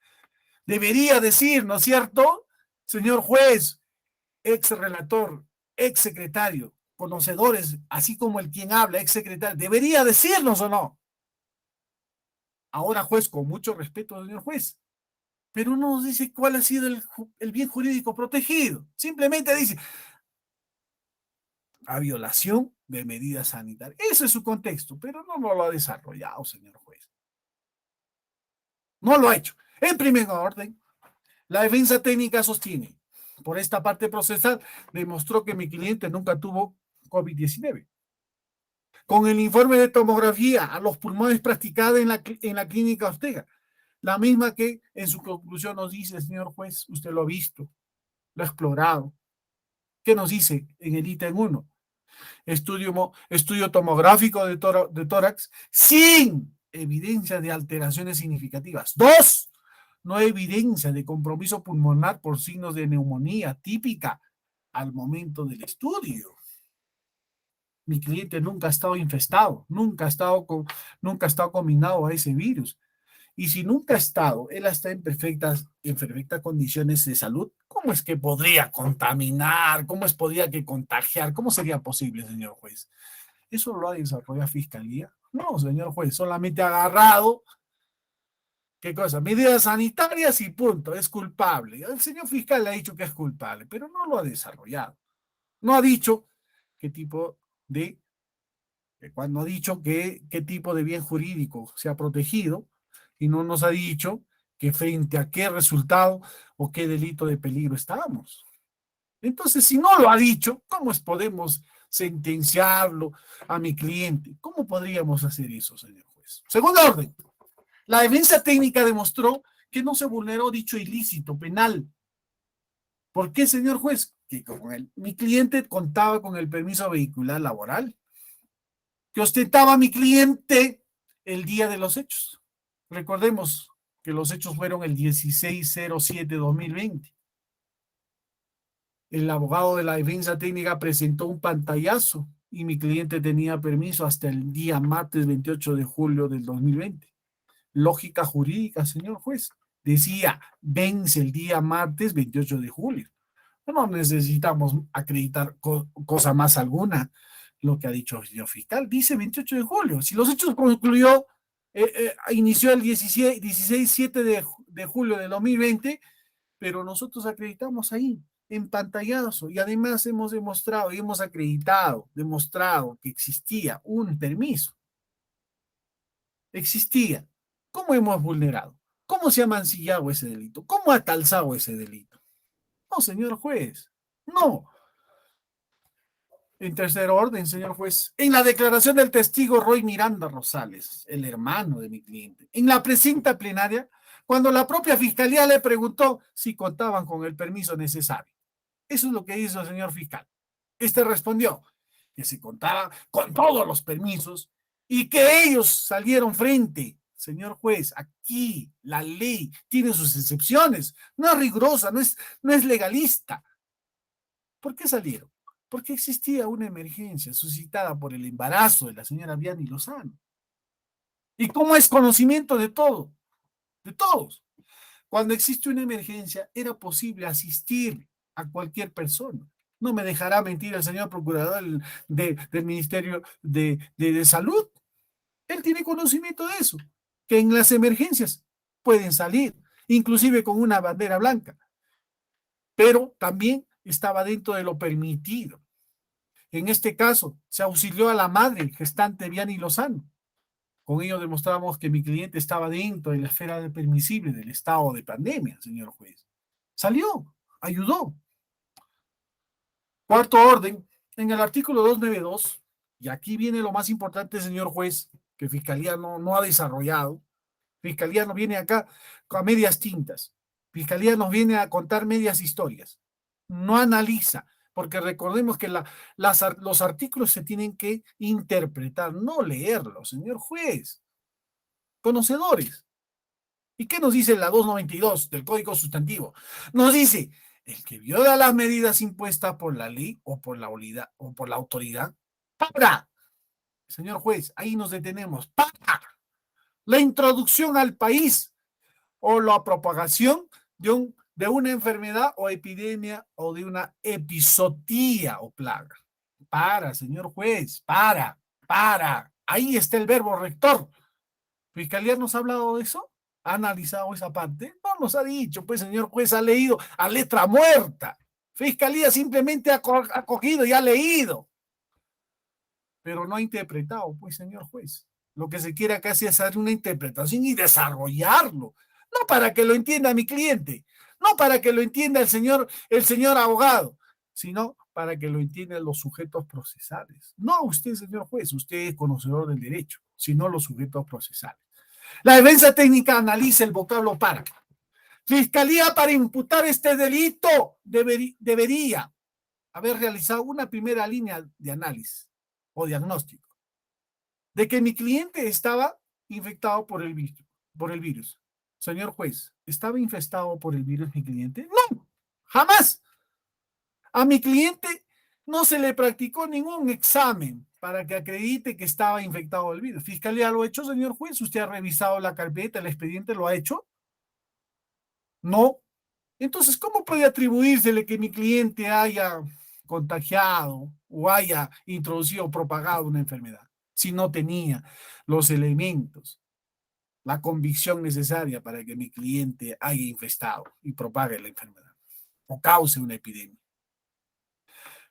Debería decir, ¿no es cierto? Señor juez, ex relator, ex secretario, conocedores, así como el quien habla, ex secretario, debería decirnos o no. Ahora, juez, con mucho respeto, señor juez, pero no nos dice cuál ha sido el bien jurídico protegido. Simplemente dice, a violación de medidas sanitarias. Ese es su contexto, pero no lo ha desarrollado, señor juez. No lo ha hecho. En primer orden, la defensa técnica sostiene, por esta parte procesal, demostró que mi cliente nunca tuvo COVID-19. Con el informe de tomografía a los pulmones practicada en la clínica Ortega, la misma que en su conclusión nos dice, señor juez, usted lo ha visto, lo ha explorado. ¿Qué nos dice en el ítem 1? Estudio tomográfico de tórax sin evidencia de alteraciones significativas. 2. No hay evidencia de compromiso pulmonar por signos de neumonía típica al momento del estudio. Mi cliente nunca ha estado infestado, nunca ha estado combinado a ese virus. Y si nunca ha estado, él está en perfectas condiciones de salud, ¿cómo es que podría contaminar? ¿Cómo podría que contagiar? ¿Cómo sería posible, señor juez? ¿Eso lo ha desarrollado Fiscalía? No, señor juez, solamente ha agarrado, ¿qué cosa? Medidas sanitarias y punto, es culpable. El señor fiscal le ha dicho que es culpable, pero no lo ha desarrollado. No ha dicho qué tipo de, cuando ha dicho qué tipo de bien jurídico se ha protegido, y no nos ha dicho que frente a qué resultado o qué delito de peligro estábamos. Entonces, si no lo ha dicho, ¿cómo podemos sentenciarlo a mi cliente? ¿Cómo podríamos hacer eso, señor juez? Segundo orden, la defensa técnica demostró que no se vulneró dicho ilícito penal. ¿Por qué, señor juez? Que mi cliente contaba con el permiso vehicular laboral que ostentaba mi cliente el día de los hechos. Recordemos que los hechos fueron el 16/07/2020. El abogado de la defensa técnica presentó un pantallazo y mi cliente tenía permiso hasta el día martes 28 de julio del 2020. Lógica jurídica, señor juez. Decía, vence el día martes 28 de julio. No necesitamos acreditar cosa más alguna. Lo que ha dicho el señor fiscal dice 28 de julio. Si los hechos concluyó, inició el 16/7 de julio del 2020, pero nosotros acreditamos ahí, en pantallazo, y además hemos demostrado y hemos demostrado que existía un permiso. Existía. ¿Cómo hemos vulnerado? ¿Cómo se ha mancillado ese delito? ¿Cómo ha calzado ese delito? No, señor juez, no. En tercer orden, señor juez, en la declaración del testigo Roy Miranda Rosales, el hermano de mi cliente, en la precinta plenaria, cuando la propia fiscalía le preguntó si contaban con el permiso necesario. Eso es lo que hizo el señor fiscal. Este respondió que se contaba con todos los permisos y que ellos salieron frente. Señor juez, aquí la ley tiene sus excepciones, no es rigurosa, no es legalista. ¿Por qué salieron? Porque existía una emergencia suscitada por el embarazo de la señora Vianney Lozano. ¿Y cómo es conocimiento de todo? De todos. Cuando existe una emergencia, era posible asistir a cualquier persona. No me dejará mentir el señor procurador del Ministerio de Salud. Él tiene conocimiento de eso, que en las emergencias pueden salir, inclusive con una bandera blanca. Pero también estaba dentro de lo permitido. En este caso, se auxilió a la madre gestante Vianney Lozano. Con ello demostramos que mi cliente estaba dentro de la esfera permisible del estado de pandemia, señor juez. Salió, ayudó. Cuarto orden, en el artículo 292, y aquí viene lo más importante, señor juez, que Fiscalía no ha desarrollado. Fiscalía no viene acá a medias tintas. Fiscalía nos viene a contar medias historias. No analiza, porque recordemos que los artículos se tienen que interpretar, no leerlos, señor juez. Conocedores. ¿Y qué nos dice la 292 del Código Sustantivo? Nos dice, el que viola las medidas impuestas por la ley o por la autoridad, para, señor juez, ahí nos detenemos, para la introducción al país o la propagación de una enfermedad o epidemia o de una episotía o plaga. Para, señor juez, para. Ahí está el verbo rector. ¿Fiscalía nos ha hablado de eso? ¿Ha analizado esa parte? No nos ha dicho, pues, señor juez, ha leído a letra muerta. Fiscalía simplemente ha cogido y ha leído, pero no ha interpretado, pues, señor juez. Lo que se quiere acá es hacer una interpretación y desarrollarlo, no para que lo entienda mi cliente, no para que lo entienda el señor abogado, sino para que lo entiendan los sujetos procesales. No usted, señor juez, usted es conocedor del derecho, sino los sujetos procesales. La defensa técnica analiza el vocablo para. Fiscalía, para imputar este delito debería haber realizado una primera línea de análisis o diagnóstico de que mi cliente estaba infectado por el virus. Señor juez, ¿estaba infestado por el virus mi cliente? No, jamás. A mi cliente no se le practicó ningún examen para que acredite que estaba infectado del virus. ¿Fiscalía lo ha hecho, señor juez? ¿Usted ha revisado la carpeta, el expediente, lo ha hecho? No. Entonces, ¿cómo puede atribuírsele que mi cliente haya contagiado o haya introducido o propagado una enfermedad si no tenía los elementos, la convicción necesaria para que mi cliente haya infestado y propague la enfermedad o cause una epidemia?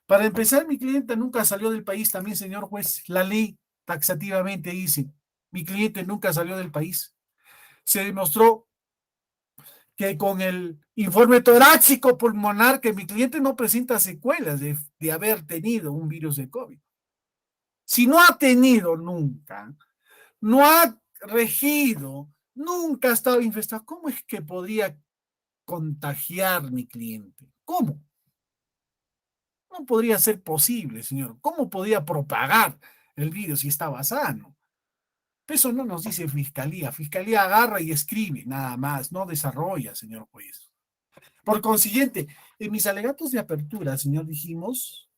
Para empezar, mi cliente nunca salió del país también, señor juez. La ley taxativamente dice, mi cliente nunca salió del país. Se demostró que con el informe torácico pulmonar que mi cliente no presenta secuelas de haber tenido un virus de COVID. Si no ha tenido nunca, no ha regido, nunca ha estado infestado, ¿cómo es que podría contagiar mi cliente? ¿Cómo? No podría ser posible, señor. ¿Cómo podría propagar el virus si estaba sano? Eso no nos dice Fiscalía. Fiscalía agarra y escribe, nada más, no desarrolla, señor juez. Por consiguiente, en mis alegatos de apertura, señor, dijimos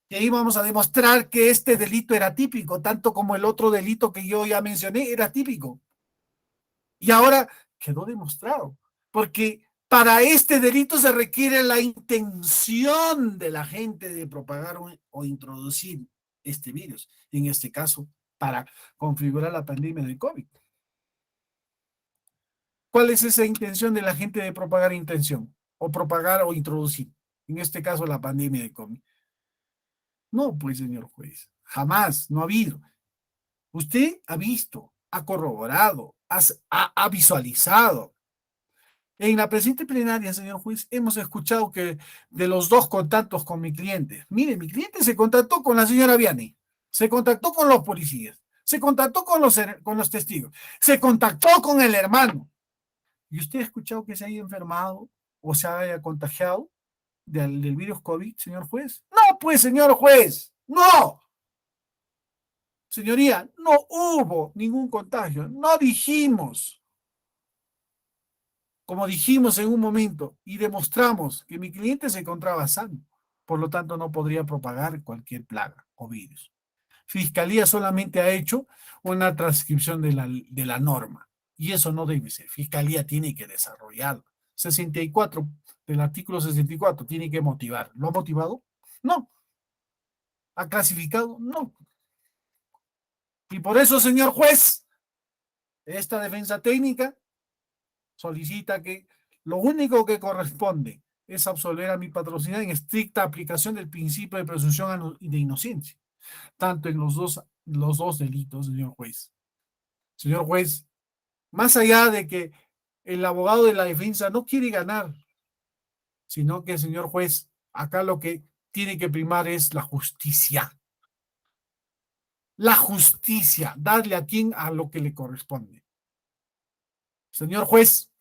que íbamos a demostrar que este delito era típico, tanto como el otro delito que yo ya mencioné era típico. Y ahora quedó demostrado, porque para este delito se requiere la intención de la gente de propagar o introducir este virus, en este caso, para configurar la pandemia del COVID. ¿Cuál es esa intención de la gente de propagar intención? O propagar o introducir, en este caso, la pandemia de COVID. No, pues, señor juez, jamás, no ha habido. Usted ha visto, ha corroborado, ha visualizado En la presente plenaria, señor juez, hemos escuchado que de los 2 contactos con mi cliente, mire, mi cliente se contactó con la señora Vianney, se contactó con los policías, se contactó con los testigos, se contactó con el hermano. ¿Y usted ha escuchado que se haya enfermado o se haya contagiado del virus COVID, señor juez? No, pues, señor juez, no. Señoría, no hubo ningún contagio, no dijimos. Como dijimos en un momento y demostramos que mi cliente se encontraba sano, por lo tanto no podría propagar cualquier plaga o virus. Fiscalía solamente ha hecho una transcripción de la norma y eso no debe ser. Fiscalía tiene que desarrollarlo. 64 del artículo 64 tiene que motivar. ¿Lo ha motivado? No. ¿Ha clasificado? No. Y por eso, señor juez, esta defensa técnica solicita que lo único que corresponde es absolver a mi patrocinada en estricta aplicación del principio de presunción de inocencia, tanto en los dos delitos, señor juez. Señor juez, más allá de que el abogado de la defensa no quiere ganar, sino que, señor juez, acá lo que tiene que primar es la justicia. La justicia, darle a quien a lo que le corresponde. Señor juez,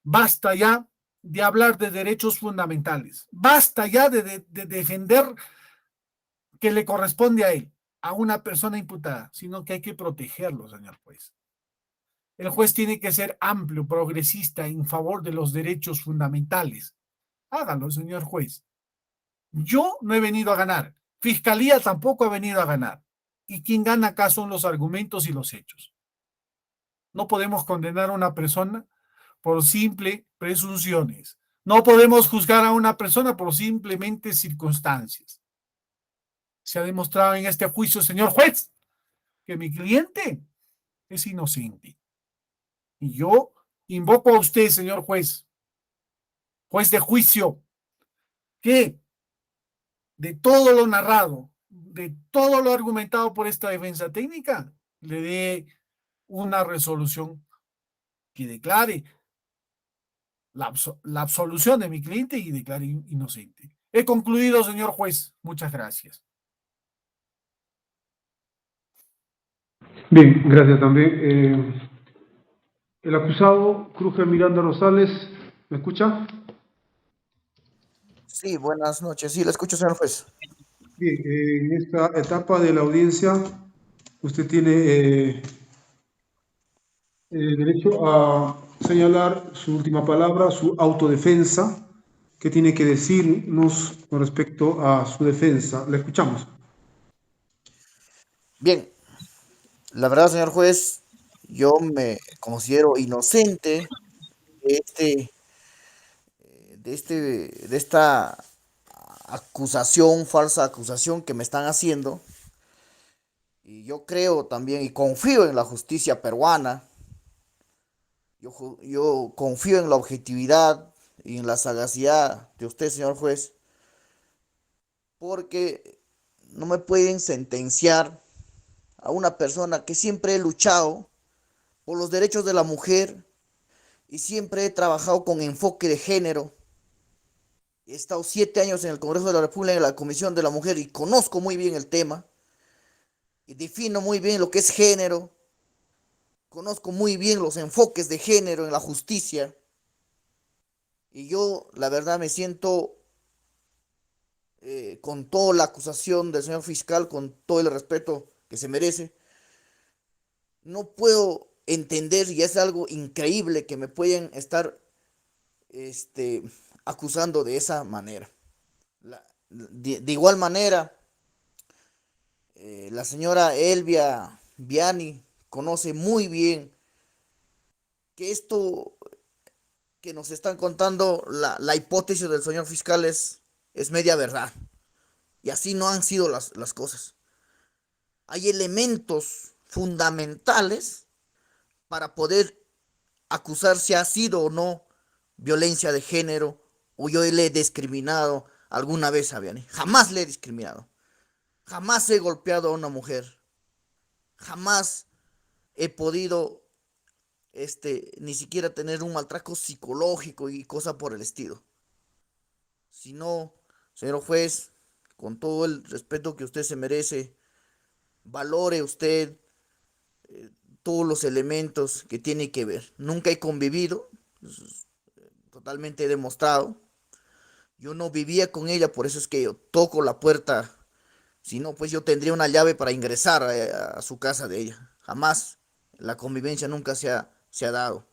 basta ya de hablar de derechos fundamentales. Basta ya de defender que le corresponde a él, a una persona imputada, sino que hay que protegerlo, señor juez. El juez tiene que ser amplio, progresista, en favor de los derechos fundamentales. Hágalo, señor juez. Yo no he venido a ganar. Fiscalía tampoco ha venido a ganar. Y quien gana acá son los argumentos y los hechos. No podemos condenar a una persona por simple presunciones. No podemos juzgar a una persona por simplemente circunstancias. Se ha demostrado en este juicio, señor juez, que mi cliente es inocente. Y yo invoco a usted, señor juez, juez de juicio, que de todo lo narrado, de todo lo argumentado por esta defensa técnica, le dé una resolución que declare la absolución de mi cliente y declare inocente. He concluido, señor juez. Muchas gracias. Bien, gracias también. El acusado, Krúger Miranda Rosales, ¿me escucha? Sí, buenas noches. Sí, le escucho, señor juez. Bien, en esta etapa de la audiencia, usted tiene derecho a señalar su última palabra, su autodefensa. ¿Qué tiene que decirnos con respecto a su defensa? Le escuchamos. Bien, la verdad, señor juez, yo me considero inocente de de esta acusación, falsa acusación que me están haciendo. Y yo creo también y confío en la justicia peruana. Yo confío en la objetividad y en la sagacidad de usted, señor juez, porque no me pueden sentenciar a una persona que siempre he luchado por los derechos de la mujer y siempre he trabajado con enfoque de género. He estado 7 años en el Congreso de la República en la Comisión de la Mujer y conozco muy bien el tema y defino muy bien lo que es género. Conozco muy bien los enfoques de género en la justicia y yo la verdad me siento con toda la acusación del señor fiscal, con todo el respeto que se merece. No puedo entender, y es algo increíble que me pueden estar acusando de esa manera. De igual manera, la señora Elvia Vianney conoce muy bien que esto que nos están contando, la hipótesis del señor fiscal es media verdad. Y así no han sido las cosas. Hay elementos fundamentales para poder acusar si ha sido o no violencia de género o yo le he discriminado alguna vez a Vianney. Jamás le he discriminado. Jamás he golpeado a una mujer. Jamás he podido ni siquiera tener un maltrato psicológico y cosas por el estilo. Sino, señor juez, con todo el respeto que usted se merece, valore usted todos los elementos que tiene que ver. Nunca he convivido, totalmente demostrado. Yo no vivía con ella, por eso es que yo toco la puerta. Si no, pues yo tendría una llave para ingresar a su casa de ella. Jamás. La convivencia nunca se ha dado.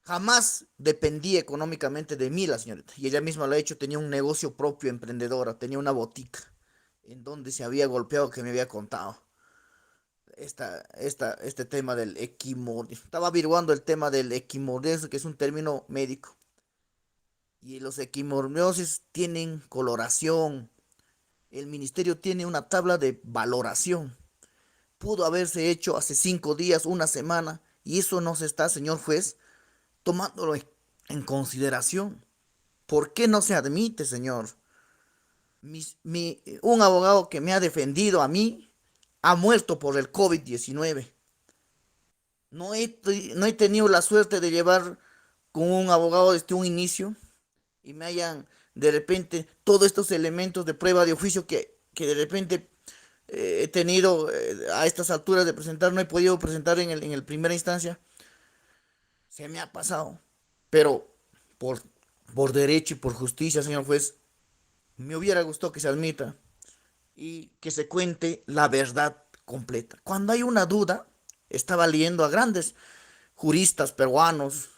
Jamás dependía económicamente de mí la señorita. Y ella misma lo ha hecho. Tenía un negocio propio, emprendedora. Tenía una botica en donde se había golpeado, que me había contado. Este tema del equimordio. Estaba averiguando el tema del equimordio, que es un término médico. Y los equimormiosis tienen coloración. El ministerio tiene una tabla de valoración. Pudo haberse hecho hace 5 días, una semana, y eso no se está, señor juez, tomándolo en consideración. ¿Por qué no se admite, señor? Un abogado que me ha defendido a mí ha muerto por el COVID-19. No he tenido la suerte de llevar con un abogado desde un inicio y me hayan de repente todos estos elementos de prueba de oficio que de repente he tenido a estas alturas de presentar, no he podido presentar en el primera instancia. Se me ha pasado, pero por derecho y por justicia, señor juez, me hubiera gustado que se admita y que se cuente la verdad completa. Cuando hay una duda, estaba leyendo a grandes juristas peruanos,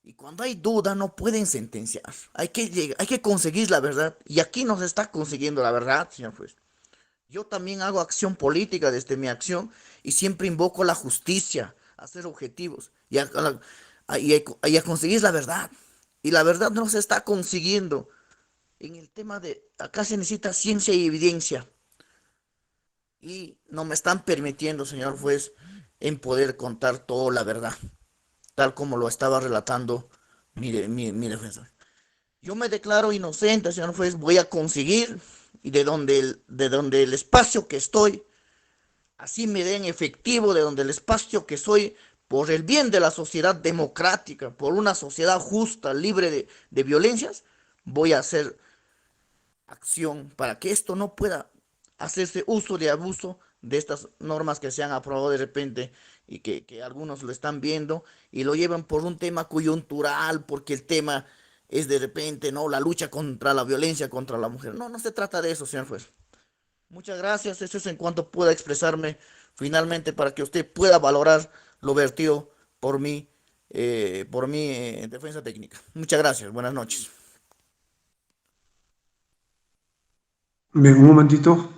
y cuando hay duda no pueden sentenciar. Hay que conseguir la verdad, y aquí no se está consiguiendo la verdad, señor juez. Yo también hago acción política desde mi acción y siempre invoco la justicia, a ser objetivos y a conseguir la verdad. Y la verdad no se está consiguiendo. En el tema acá se necesita ciencia y evidencia. Y no me están permitiendo, señor juez, en poder contar toda la verdad, tal como lo estaba relatando mi defensor. Yo me declaro inocente, señor juez, voy a conseguir, y de donde el espacio que estoy, así me den efectivo, de donde el espacio que soy, por el bien de la sociedad democrática, por una sociedad justa, libre de violencias, voy a hacer acción para que esto no pueda hacerse uso de abuso de estas normas que se han aprobado de repente y que algunos lo están viendo y lo llevan por un tema coyuntural, porque el tema es de repente, ¿no? La lucha contra la violencia contra la mujer. No, no se trata de eso, señor juez. Muchas gracias. Eso es en cuanto pueda expresarme finalmente para que usted pueda valorar lo vertido por mí, en defensa técnica. Muchas gracias. Buenas noches. Bien, un momentito.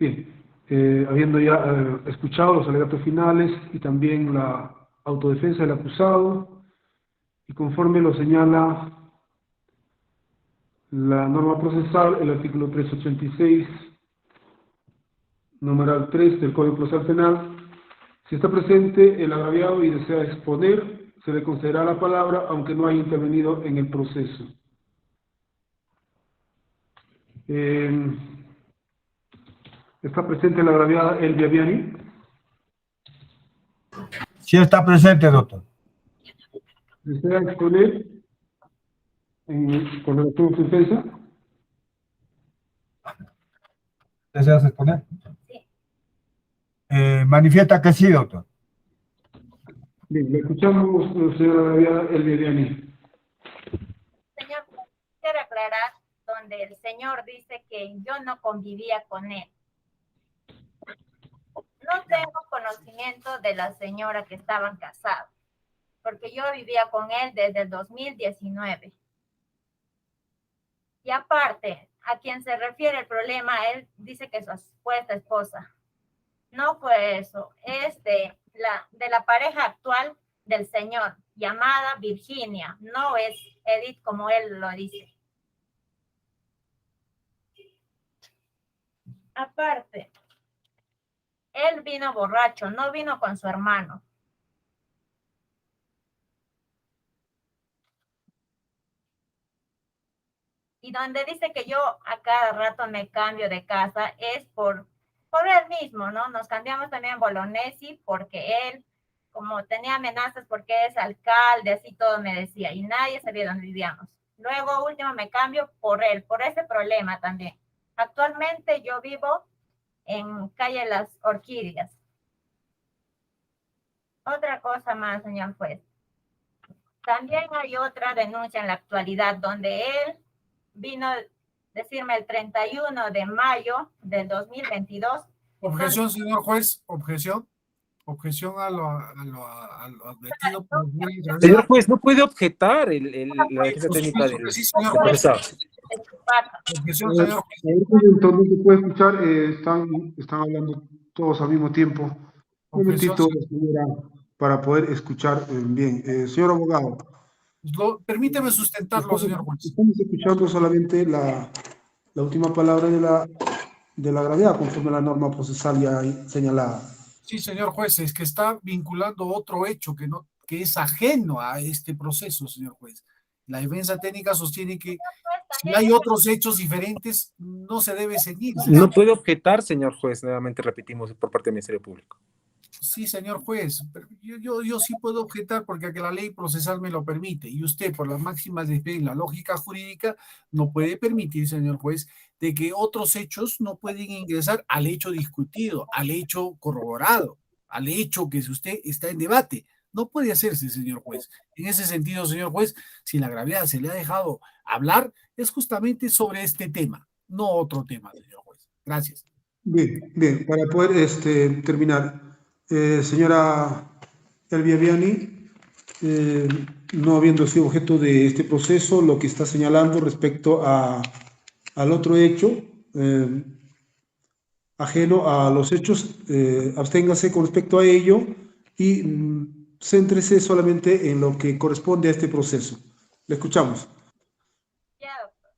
Bien, habiendo ya escuchado los alegatos finales y también la autodefensa del acusado, y conforme lo señala la norma procesal, el artículo 386, numeral 3 del Código Procesal Penal, si está presente el agraviado y desea exponer, se le concederá la palabra, aunque no haya intervenido en el proceso. ¿Está presente la agraviada Elvia Viani? Sí está presente, doctor. ¿Desea exponer con relación a su defensa? ¿Deseas exponer? Sí. Manifiesta que sí, doctor. Bien, le escuchamos, señora agraviada Elvia Viani. Señor, quiero aclarar donde el señor dice que yo no convivía con él. No tengo conocimiento de la señora que estaban casados, porque yo vivía con él desde el 2019. Y aparte, a quien se refiere el problema, él dice que su supuesta esposa. No fue eso, es de la pareja actual del señor. llamada Virginia, no es Edith como él lo dice. Aparte, él vino borracho, no vino con su hermano. Y donde dice que yo a cada rato me cambio de casa es por él mismo, ¿no? Nos cambiamos también en Bolognesi porque él, como tenía amenazas porque es alcalde, así todo me decía, y nadie sabía dónde vivíamos. Luego, último, me cambio por él, por ese problema también. Actualmente yo vivo en calle Las Orquídeas. Otra cosa más, señor juez. También hay otra denuncia en la actualidad donde él vino a decirme el 31 de mayo del 2022. Objeción, señor juez, objeción. Objeción a lo advertido por el juez Señor Gabriela. juez, no puede objetar la defensa Por técnica supuesto del que sí, señor del juez. procesado. Objeción, señor juez. Un momento, no se puede escuchar, están hablando todos al mismo tiempo. Un Objeción, momentito, señora, para poder escuchar bien. Señor abogado, permíteme sustentarlo, señor juez. estamos escuchando solamente la última palabra de la gravedad, conforme a la norma procesal ya señalada. Sí, señor juez, es que está vinculando otro hecho que es ajeno a este proceso, señor juez. La defensa técnica sostiene que si hay otros hechos diferentes, no se debe seguir. No puede objetar, señor juez, nuevamente repetimos por parte del Ministerio Público. Sí, señor juez, pero yo sí puedo objetar porque la ley procesal me lo permite y usted, por las máximas de la lógica jurídica, no puede permitir, señor juez, de que otros hechos no pueden ingresar al hecho discutido, al hecho corroborado, al hecho que usted está en debate. No puede hacerse, señor juez. En ese sentido, señor juez, si la gravedad se le ha dejado hablar, es justamente sobre este tema, no otro tema, señor juez. Gracias. Bien, bien, para poder terminar, señora Elvia Viani, no habiendo sido objeto de este proceso, lo que está señalando respecto al otro hecho, ajeno a los hechos, absténgase con respecto a ello y céntrese solamente en lo que corresponde a este proceso. Le escuchamos. Ya, doctor.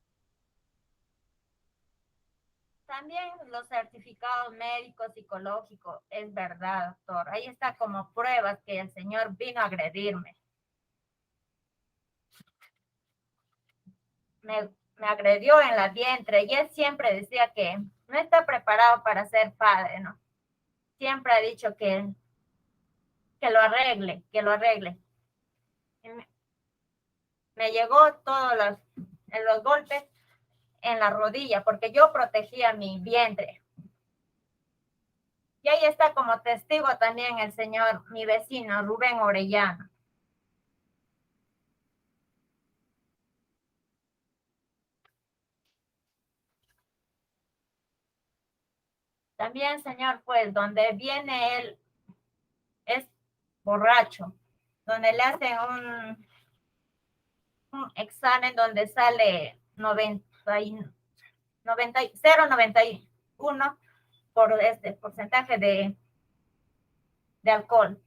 También los certificados médicos, psicológicos, es verdad, doctor. Ahí está como pruebas que el señor vino a agredirme. Me agredió en la vientre y él siempre decía que no está preparado para ser padre, ¿no? Siempre ha dicho que lo arregle, que lo arregle. Me llegó todos los golpes en la rodilla porque yo protegía mi vientre. Y ahí está como testigo también el señor, mi vecino, Rubén Orellana. También, señor, pues, donde viene él es borracho, donde le hacen un examen donde sale 0,91 por este porcentaje de alcohol.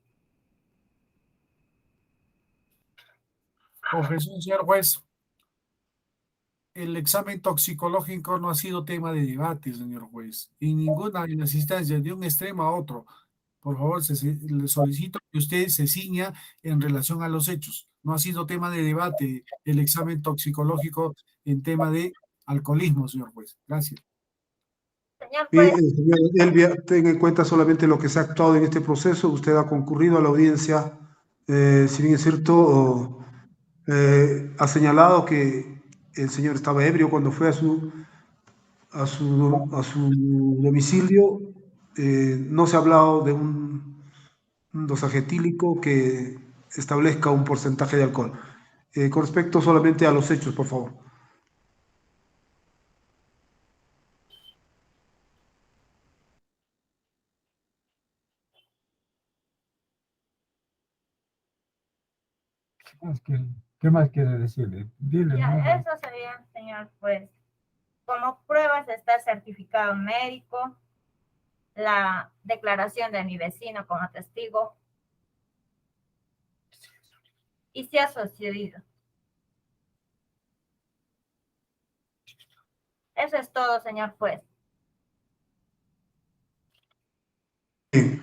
Objeción, señor juez. El examen toxicológico no ha sido tema de debate, señor juez. En ninguna de las instancias, de un extremo a otro. Por favor, le solicito que usted se ciña en relación a los hechos. No ha sido tema de debate el examen toxicológico en tema de alcoholismo, señor juez. Gracias. Señor Bien, juez, señor Elvia, tenga en cuenta solamente lo que se ha actuado en este proceso. Usted ha concurrido a la audiencia, si bien es cierto, ha señalado que el señor estaba ebrio cuando fue a su domicilio. No se ha hablado de un dosaje etílico que establezca un porcentaje de alcohol. Con respecto solamente a los hechos, por favor. ¿Qué más quiere decirle? Dile, ya, ¿no? eso sería, señor juez. Como pruebas está el certificado médico, la declaración de mi vecino como testigo. y sí ha sucedido. Eso es todo, señor juez. Bien.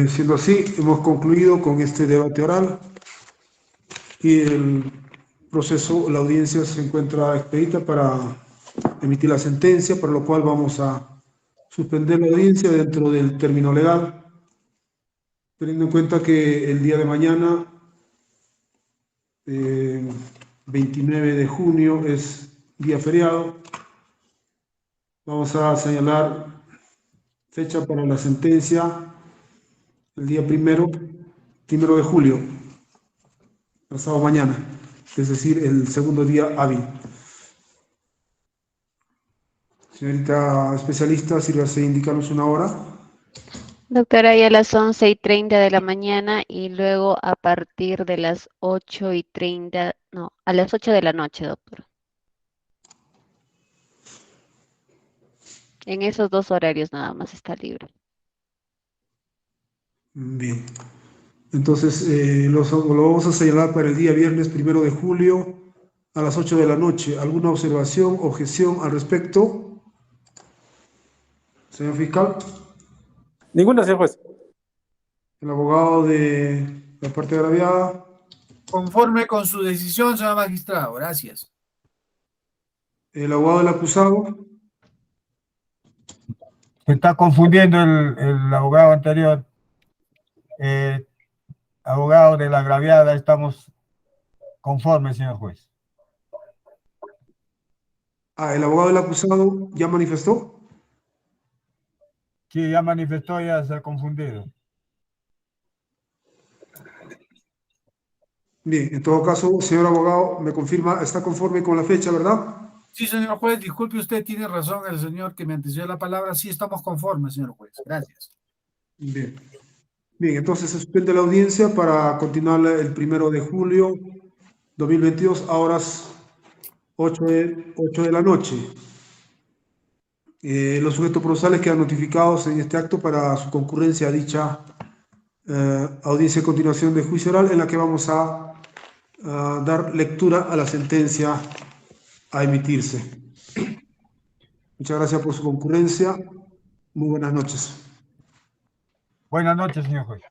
Siendo así, hemos concluido con este debate oral y el proceso, la audiencia se encuentra expedita para emitir la sentencia, por lo cual vamos a suspender la audiencia dentro del término legal, teniendo en cuenta que el día de mañana, 29 de junio, es día feriado. Vamos a señalar fecha para la sentencia el día primero de julio, pasado mañana, es decir, el segundo día hábil. Señorita especialista, sírvase indicarnos una hora. Doctora, ahí a las 11:30 de la mañana y luego a partir de las 8:30, no, a las 8 de la noche, doctor. En esos dos horarios nada más está libre. Bien. Entonces, lo vamos a señalar para el día viernes 1 de julio a las 8 de la noche. ¿Alguna observación, objeción al respecto? Señor fiscal. Ninguna, señor juez. El abogado de la parte agraviada. Conforme con su decisión, señor magistrado. Gracias. El abogado del acusado. Se está confundiendo el abogado anterior. Abogado de la agraviada, estamos conformes, señor juez. El abogado del acusado ya manifestó. Sí, ya manifestó, ya se ha confundido. Bien, en todo caso, señor abogado, me confirma, está conforme con la fecha, ¿verdad? Sí, señor juez, disculpe usted, tiene razón el señor que me antecedió la palabra. Sí, estamos conformes, señor juez. Gracias. Bien. Bien, entonces se suspende la audiencia para continuar el 1 de julio 2022 a horas 8 de la noche. Los sujetos procesales quedan notificados en este acto para su concurrencia a dicha audiencia de continuación de juicio oral, en la que vamos a dar lectura a la sentencia a emitirse. Muchas gracias por su concurrencia. Muy buenas noches. Buenas noches, señor juez.